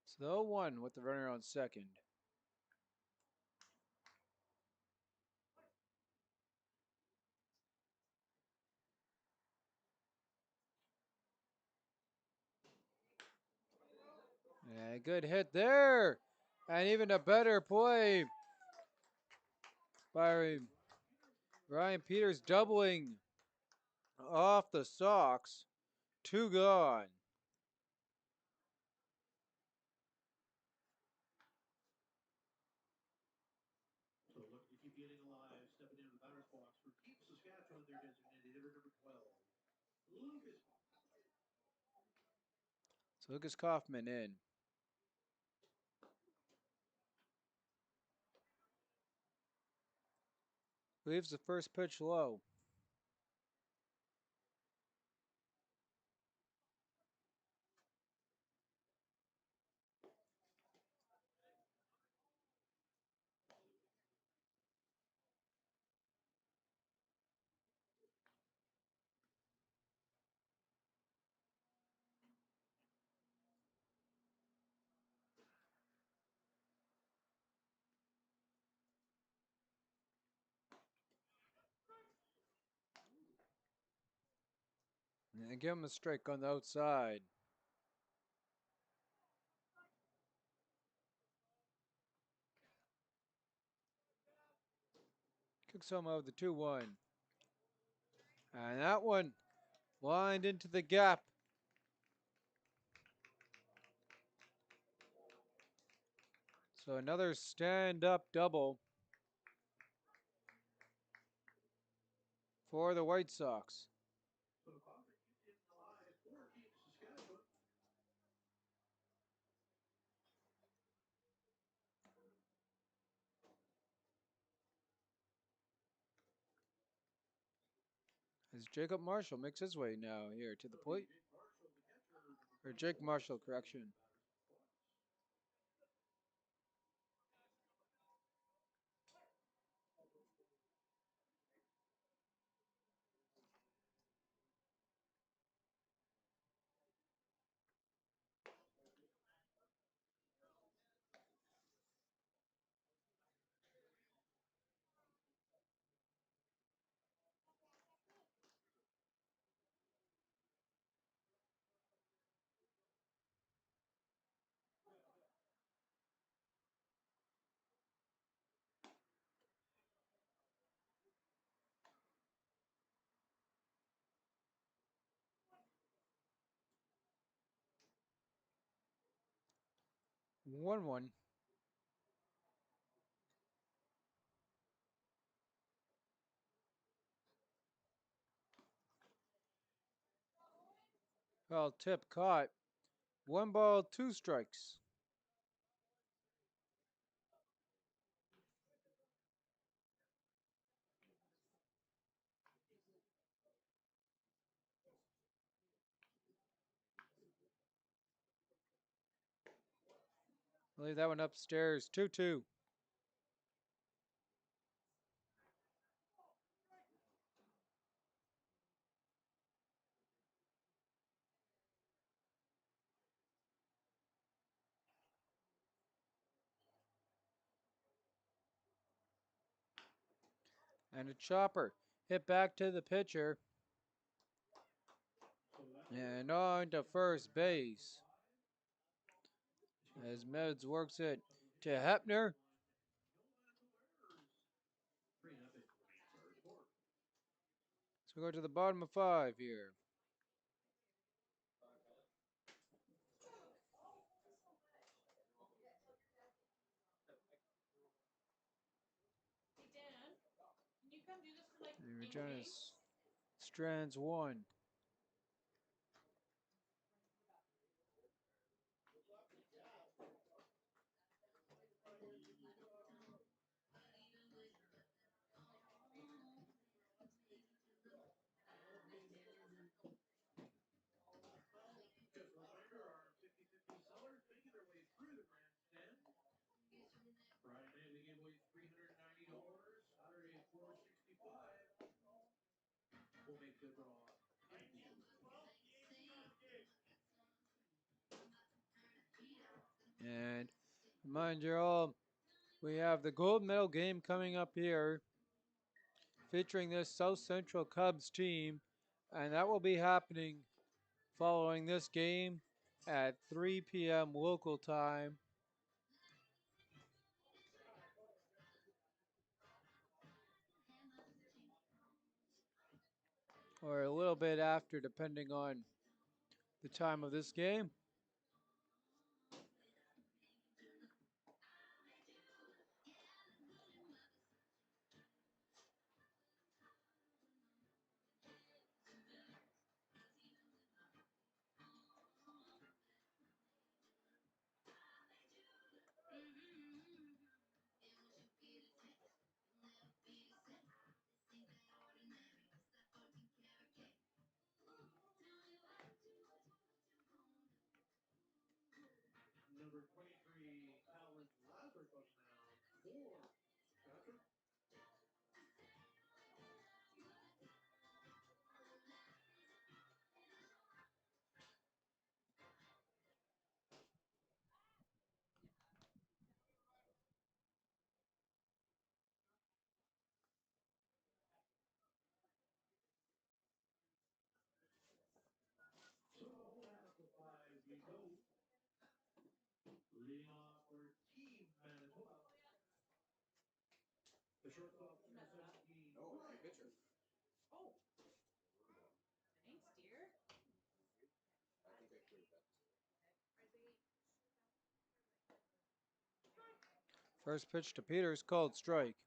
C: It's the 0-1 with the runner on second. And a good hit there. And even a better play by Ryan Peters, doubling off the Sox. 2 gone.
D: So looking to keep the inning alive, stepping into the batter's box for Team Saskatchewan, their designated hitter, number 12, Lucas.
C: So Lucas Kaufman in. Leaves the first pitch low. And give him a strike on the outside. Kicks home out the 2-1. And that one lined into the gap. So another stand-up double for the White Sox.
D: So Kaufman keeps the inning alive for Team Saskatchewan.
C: As Jacob Marshall makes his way now here to the plate. Or Jake Marshall, correction. 1-1. Well, tip caught. 1 ball, 2 strikes. Leave that one upstairs. 2-2. And a chopper hit back to the pitcher. And on to first base. As Meds works it to Hepner. So we go to the bottom of 5 here. And Regina strands 1.
D: Friday we gave away $390. Saturday $465. We'll make the draw.
C: And remind you all, we have the gold medal game coming up here featuring this South Central Cubs team. And that will be happening following this game at 3 p.m. local time. Or a little bit after, depending on the time of this game.
D: Number 23, Alan Lazarus on the mound. 4, Patrick. So, as we go. Leading off for Team Manitoba. The shortstop, number 17.
E: Oh, hey, pitcher.
F: Thanks, dear.
E: I think I cleared that.
C: First pitch to Peters, called strike.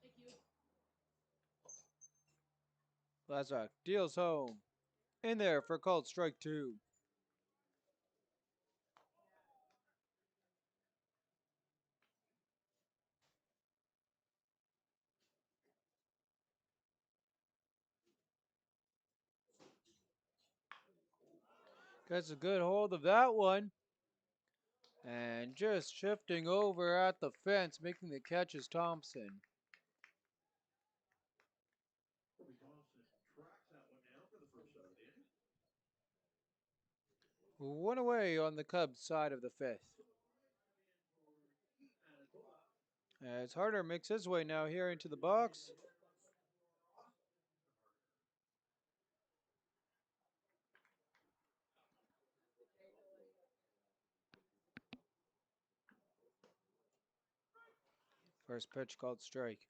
F: Thank you.
C: Lazaruk deals home. In there for called strike 2. Gets a good hold of that one. And just shifting over at the fence, making the catch is Thompson.
D: Corby Thompson tracks that one down for the first out of the inning.
C: 1 away on the Cubs side of the 5th. As Harder makes his way now here into the box. First pitch called strike.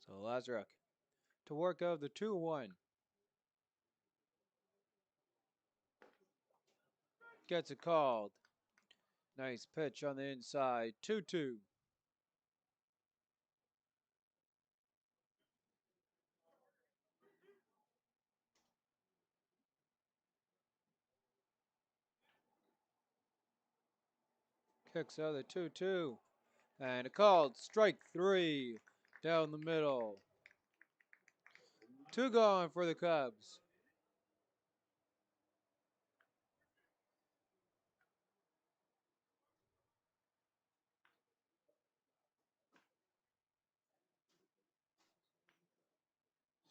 C: So Lazaruk to work out the 2-1. Gets it called. Nice pitch on the inside. 2-2. Kicks out the 2-2. And a called strike 3 down the middle. 2 gone for the Cubs.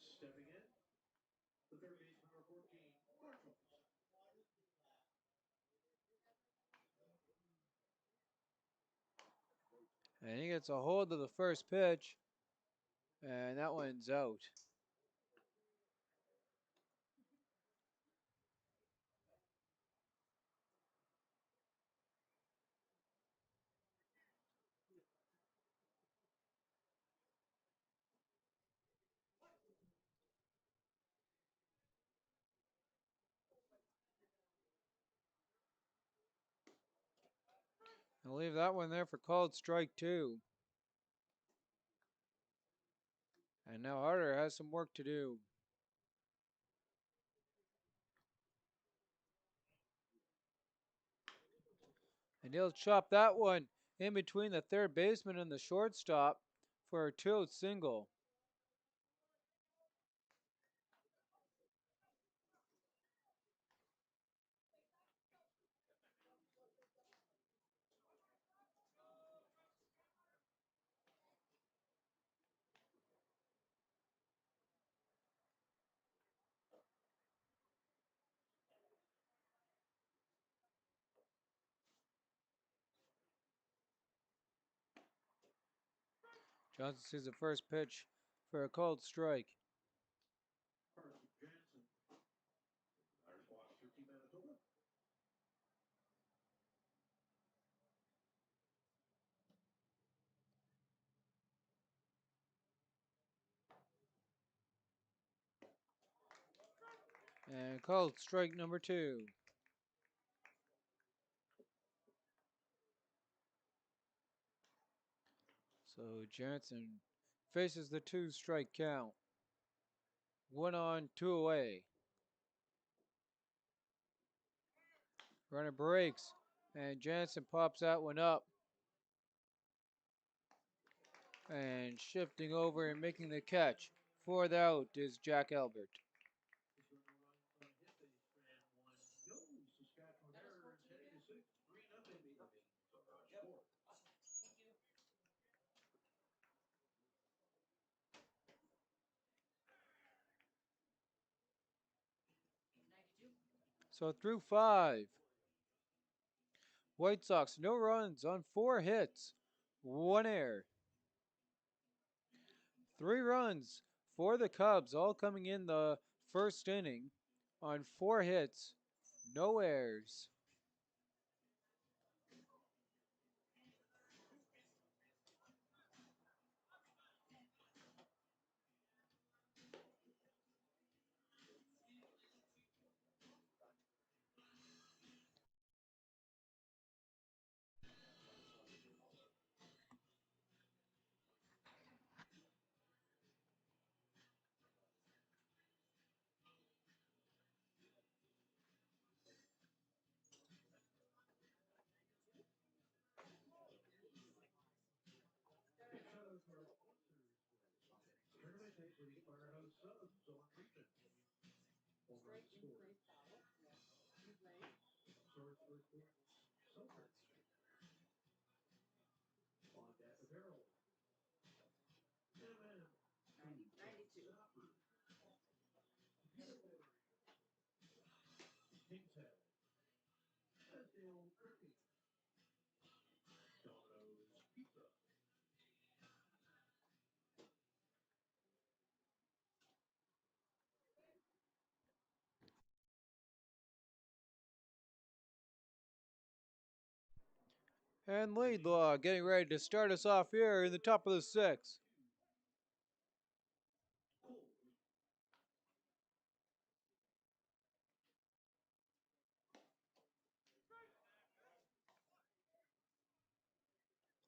D: Stepping in, the third baseman, number 14, Marshall.
C: And he gets a hold of the first pitch. And that one's out. I'll leave that one there for called strike 2. And now Harder has some work to do. And he'll chop that one in between the third baseman and the shortstop for a 2-out single. Johnson sees the first pitch for a called strike.
D: Carson Jansen. Irish Watch 13 Manitoba.
C: And called strike number 2. So Jansen faces the 2-strike count. 1 on, 2 away. Runner breaks, and Jansen pops that one up. And shifting over and making the catch for the out is Jack Albert.
D: Saskatchewan Mariners heading to 6, 3-0.
C: So through 5. White Sox, no runs on 4 hits, 1 error. 3 runs for the Cubs, all coming in the first inning on 4 hits, no errors.
D: Tournament equity Firehouse Subs on Regina. Overall score. Source for sports. Summer. On deck apparel. MM. 92. Stopper. Beautiful. King's Head. Esdale Turkey. Domino's Pizza.
C: And Laidlaw getting ready to start us off here in the top of the 6th.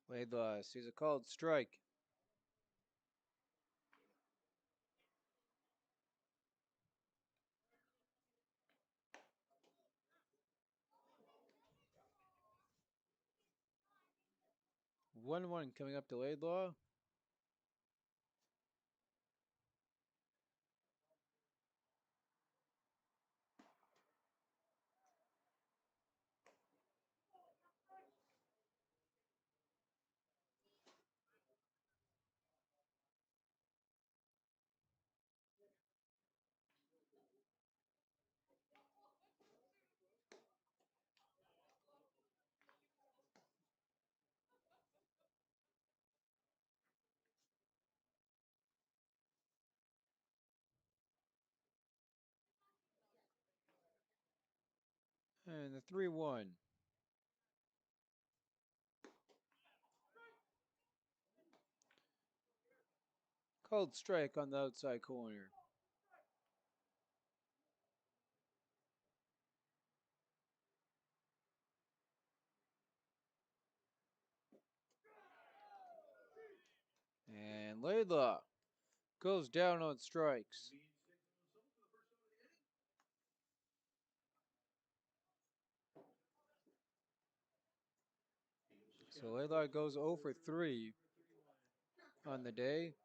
C: Laidlaw sees a called strike. 1-1 coming up to Laidlaw. And the 3-1. Called strike on the outside corner. And Laidlaw goes down on strikes. So Laidlaw goes 0 for 3 on the day.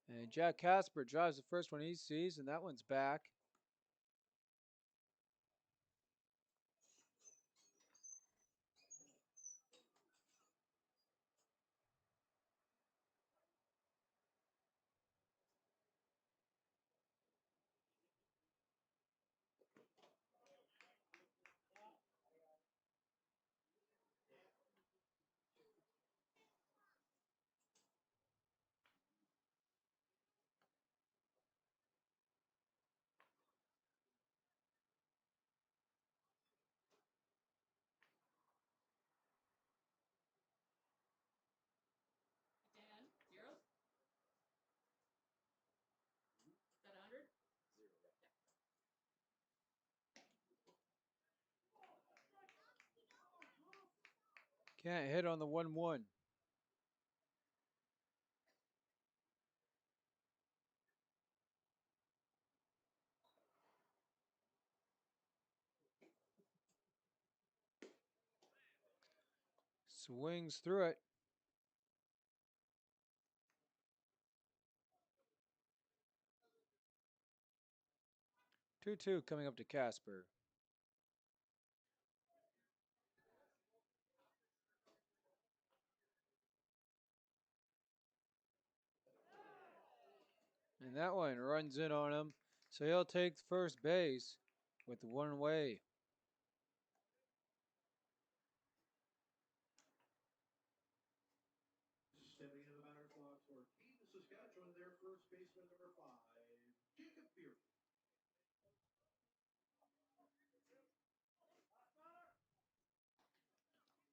C: And Jack Casper drives the first one he sees, and that one's back.
F: Dan, zeros? Is that 100?
C: Can't hit on the 1-1. Swings through it. 2-2 coming up to Casper. And that one runs in on him. So he'll take first base with one away.
D: Stepping into the batter's box for Keene, Saskatchewan, their first baseman, number 5, Jacob Beard.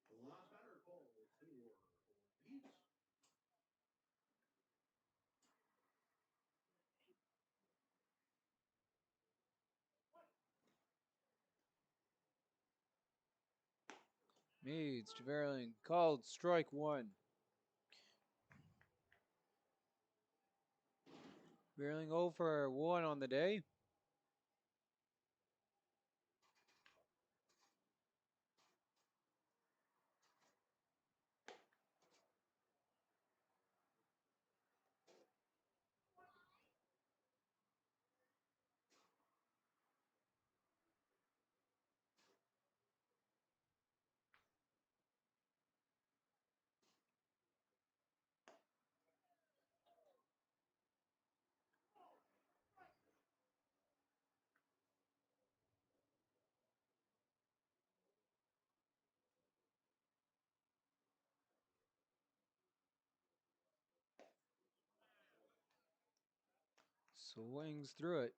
D: The last batter called for Ortiz.
C: Meads to Verling, called strike 1. Verling 0 for 1 on the day. Swings through it.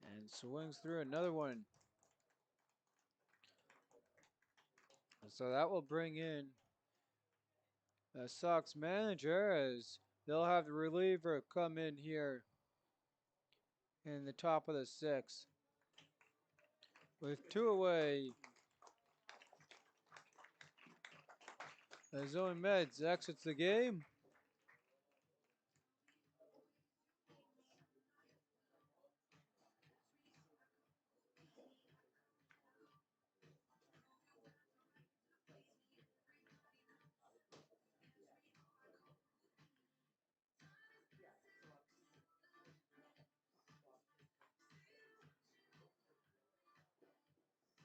C: And swings through another one. So that will bring in The Sox manager, as they'll have the reliever come in here in the top of the sixth. With 2 away, the Zone Meds exits the game.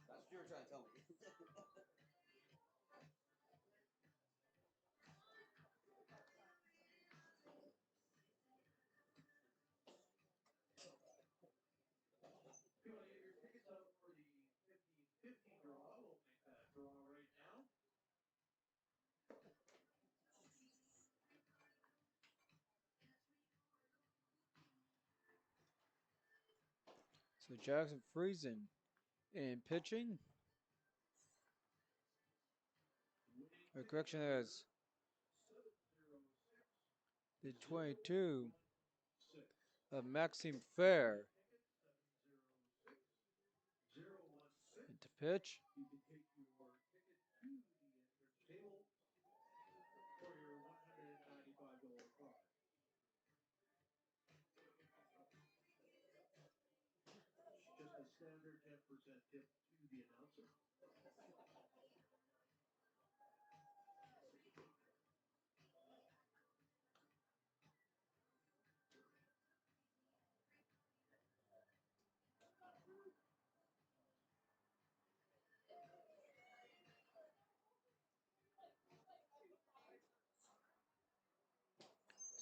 E: That's what you were trying to tell me.
D: If you want to get your tickets out for the 15-50 draw, we'll make that draw right now.
C: So Jackson Friesen in pitching. Or correction, there's the 22 of Maxime Fair into pitch.
D: You can take your ticket to the entrance table for your $195 prize. Just a standard 10% tip to the announcer.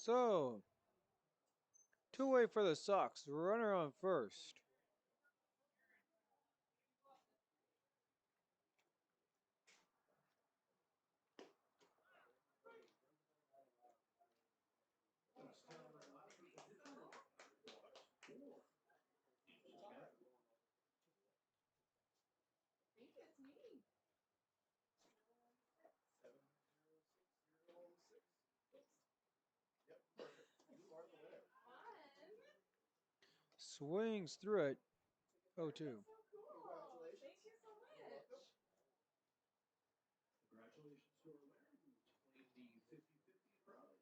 C: So, 2 away for the Sox. Runner on first.
F: I think it's me. Fun.
C: Swings through it. 0-2.
F: So cool. Thank you so much.
D: Congratulations to our winner who's claimed the 50-50 prize.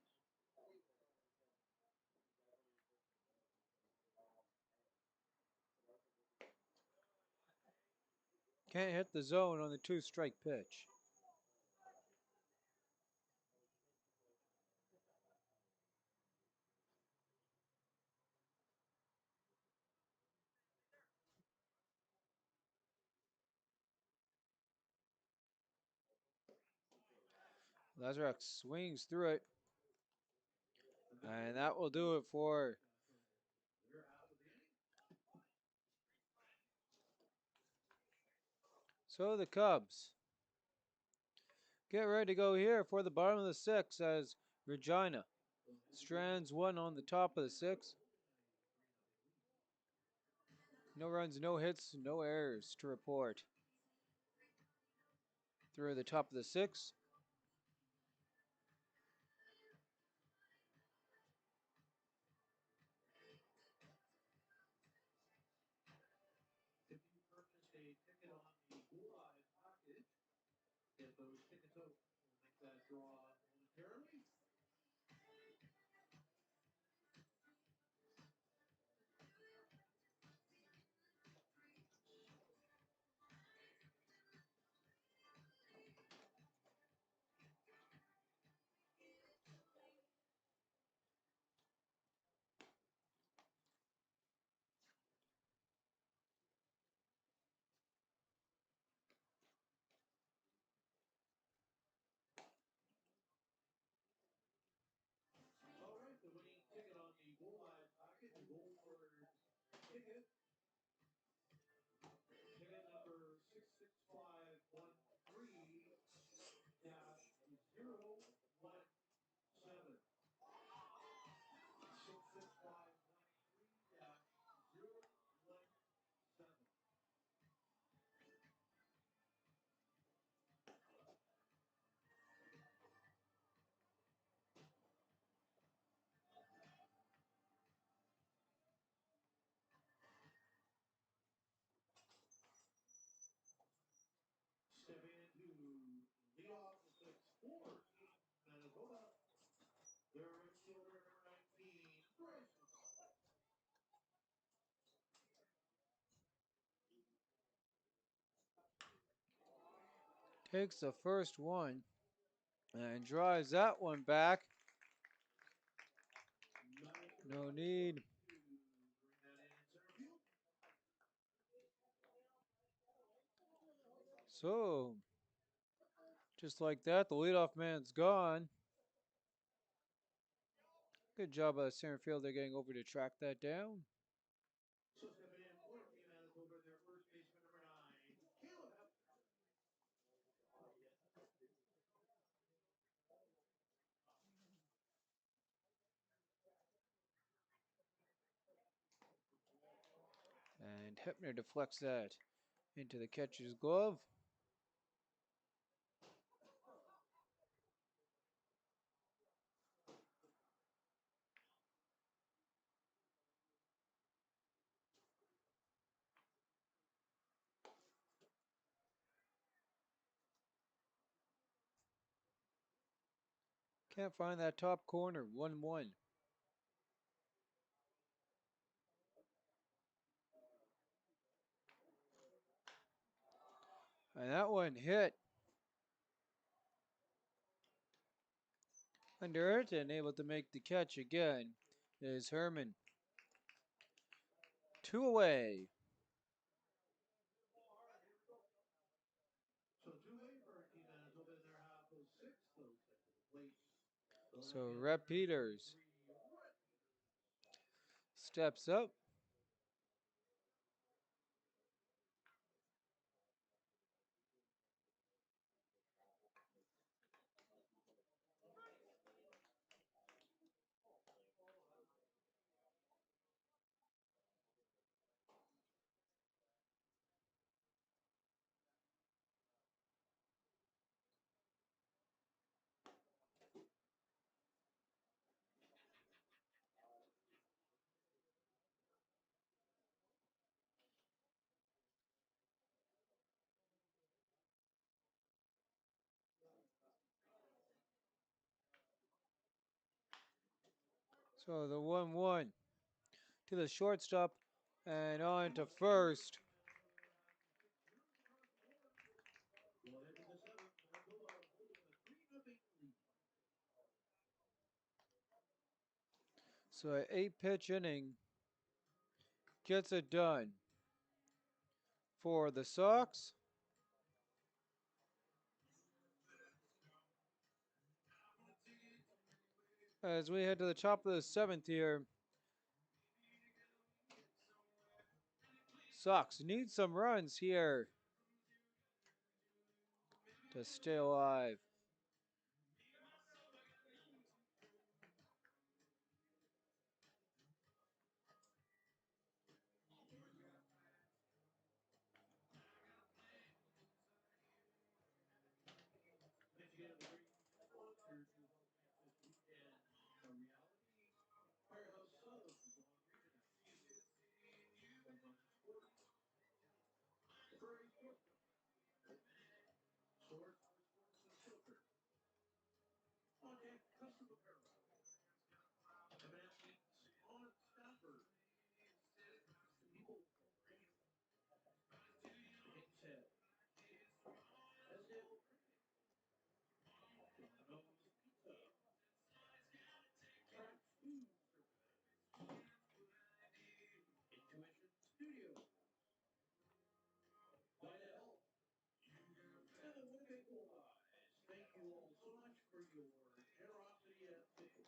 C: Can't hit the zone on the 2-strike pitch. Lazarek swings through it. And that will do it for so the Cubs get ready to go here for the bottom of the sixth as Regina strands one on the top of the sixth. No runs, no hits, no errors to report through the top of the sixth.
D: If you purchased a ticket on the Bullseye package, get those tickets out. We'll make that draw momentarily. All right, the winning ticket on the Bullseye package, Gold ticket. Ticket number 66513 dash 017. 66513 dash 017. for Manitoba. Their infielder number 19, Bryce.
C: Takes the first one and drives that one back. No need. So, just like that, the leadoff man's gone. Good job by the center fielder getting over to track that down.
D: So stepping in for Team Manitoba, their first baseman number 9, Caleb.
C: And Hepner deflects that into the catcher's glove. Can't find that top corner. 1-1. And that one hit under it and able to make the catch again is Herman. 2 away.
D: So 2-away for Team Manitoba in their half of 6. Those at the plate.
C: So Rep Peters steps up. So the 1-1 to the shortstop and on to first. So an 8-pitch inning gets it done for the Sox. As we head to the top of the 7th here, Sox need some runs here to stay alive.
D: Thank you all so much for your generosity and patience.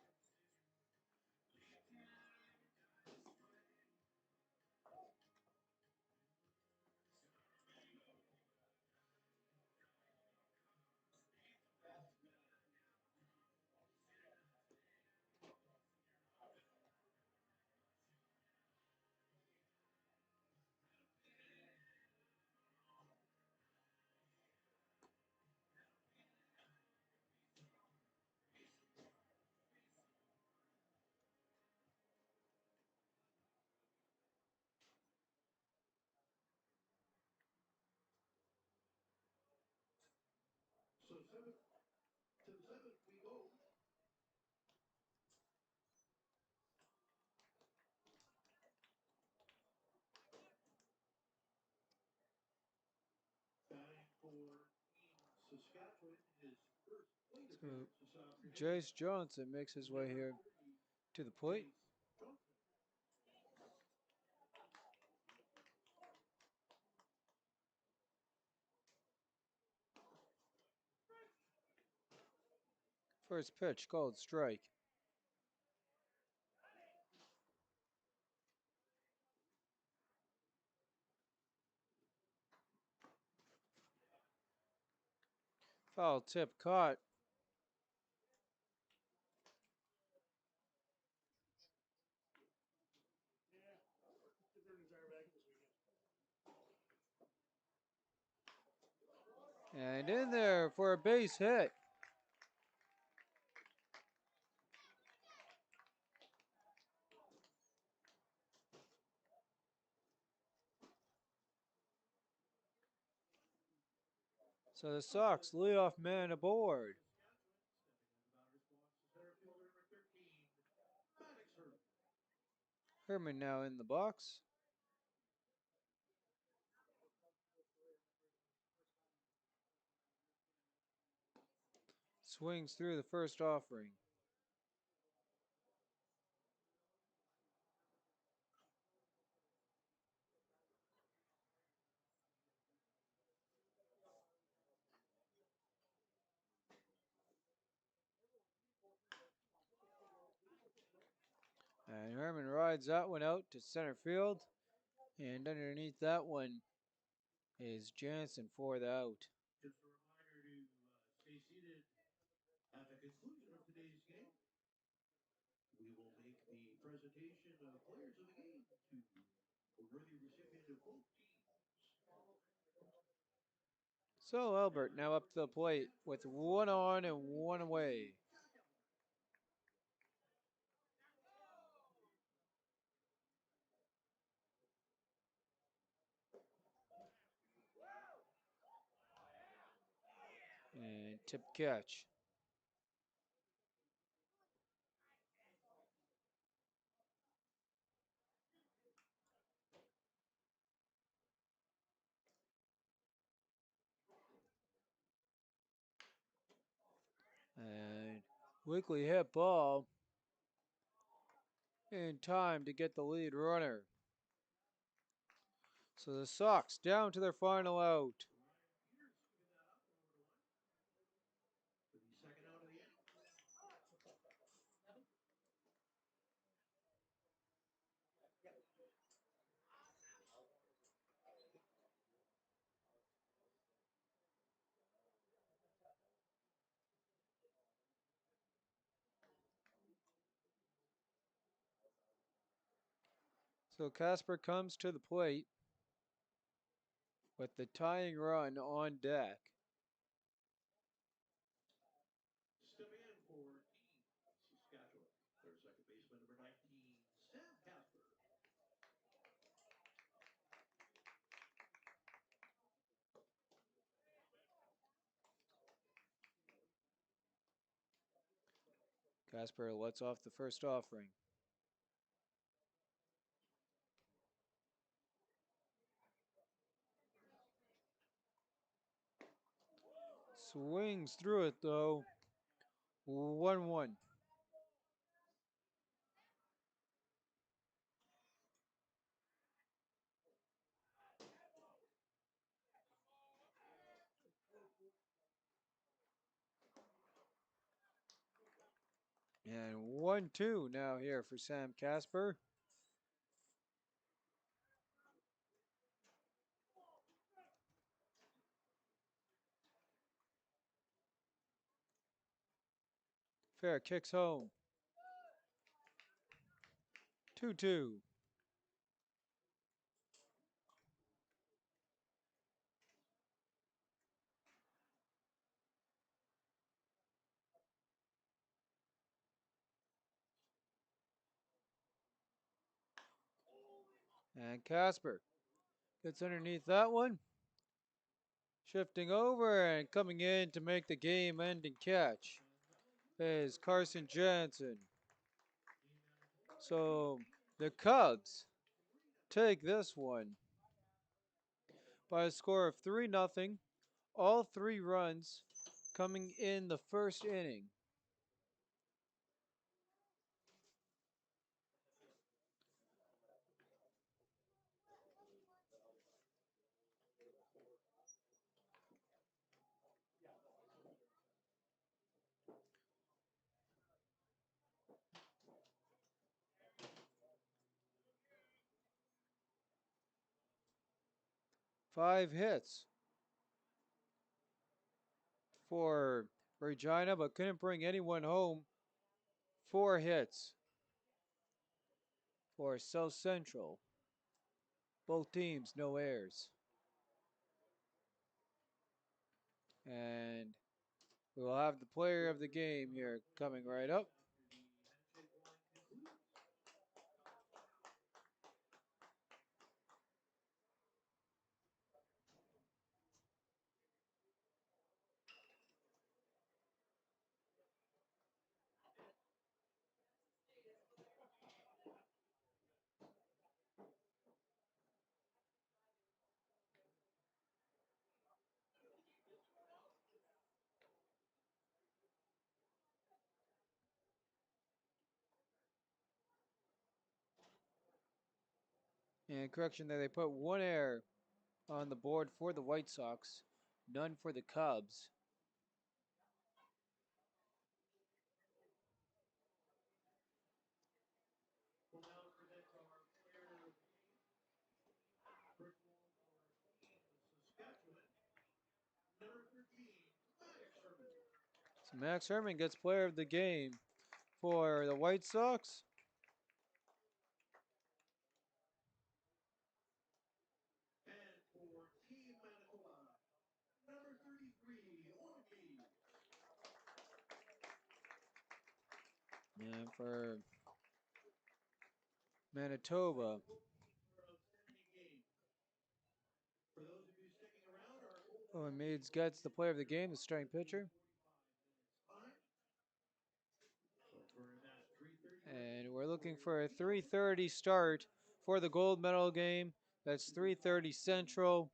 D: So 7 To the seventh we go. Batting for Saskatchewan, his first plate
C: So
D: appearance this afternoon.
C: Jace Johnson makes his way here to the plate. First pitch called strike. Foul tip caught. And in there for a base hit. So the Sox leadoff man aboard. Herman now in the box. Swings through the first offering. And Herman rides that one out to center field. And underneath that one is Jansen for the out.
D: Just a reminder to stay seated at the conclusion of today's game. We will make the presentation of players of the game to a worthy recipient of both teams.
C: So Albert now up to the plate with one on and one away. And tip catch. And weakly hit ball in time to get the lead runner. So the Sox down to their final out.
D: For the second out of the inning.
C: So Casper comes to the plate with the tying run on deck.
D: Stepping in for Team Saskatchewan, their second baseman, number 19, Sam Casper.
C: Casper lets off the first offering. Swings through it though. 1-1. And 1-2 now here for Sam Casper. Fair kicks home. 2-2. And Casper gets underneath that one. Shifting over and coming in to make the game-ending catch is Carson Jansen. So the Cubs take this one by a score of 3-0. All 3 runs coming in the first inning. Five hits for Regina, but couldn't bring anyone home. 4 hits for South Central. Both teams, no errors. And we'll have the player of the game here coming right up. And correction there, they put 1 error on the board for the White Sox, none for the Cubs.
D: We'll now present our player of the game. First of all, for Saskatchewan, number 13, Max Herman.
C: So Max Herman gets player of the game for the White Sox.
D: And for Team Manitoba, number 33, Orgy.
C: And for Manitoba,
D: For outstanding game. For those of you sticking around, our
C: Owen Meads gets the player of the game, the starting pitcher.
D: time. So for that 3:30.
C: And we're looking for a 3:30 start for the gold medal game. That's 3:30 Central.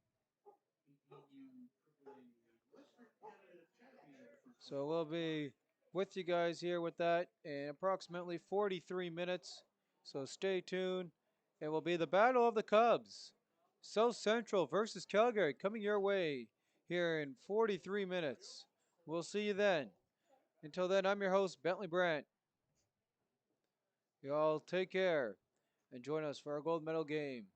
D: 18u AAA Western Canada champion for
C: So we'll be with you guys here with that in approximately 43 minutes. So stay tuned. It will be the Battle of the Cubs. South Central versus Calgary coming your way here in 43 minutes. We'll see you then. Until then, I'm your host, Bentley Brandt. You all take care and join us for our gold medal game.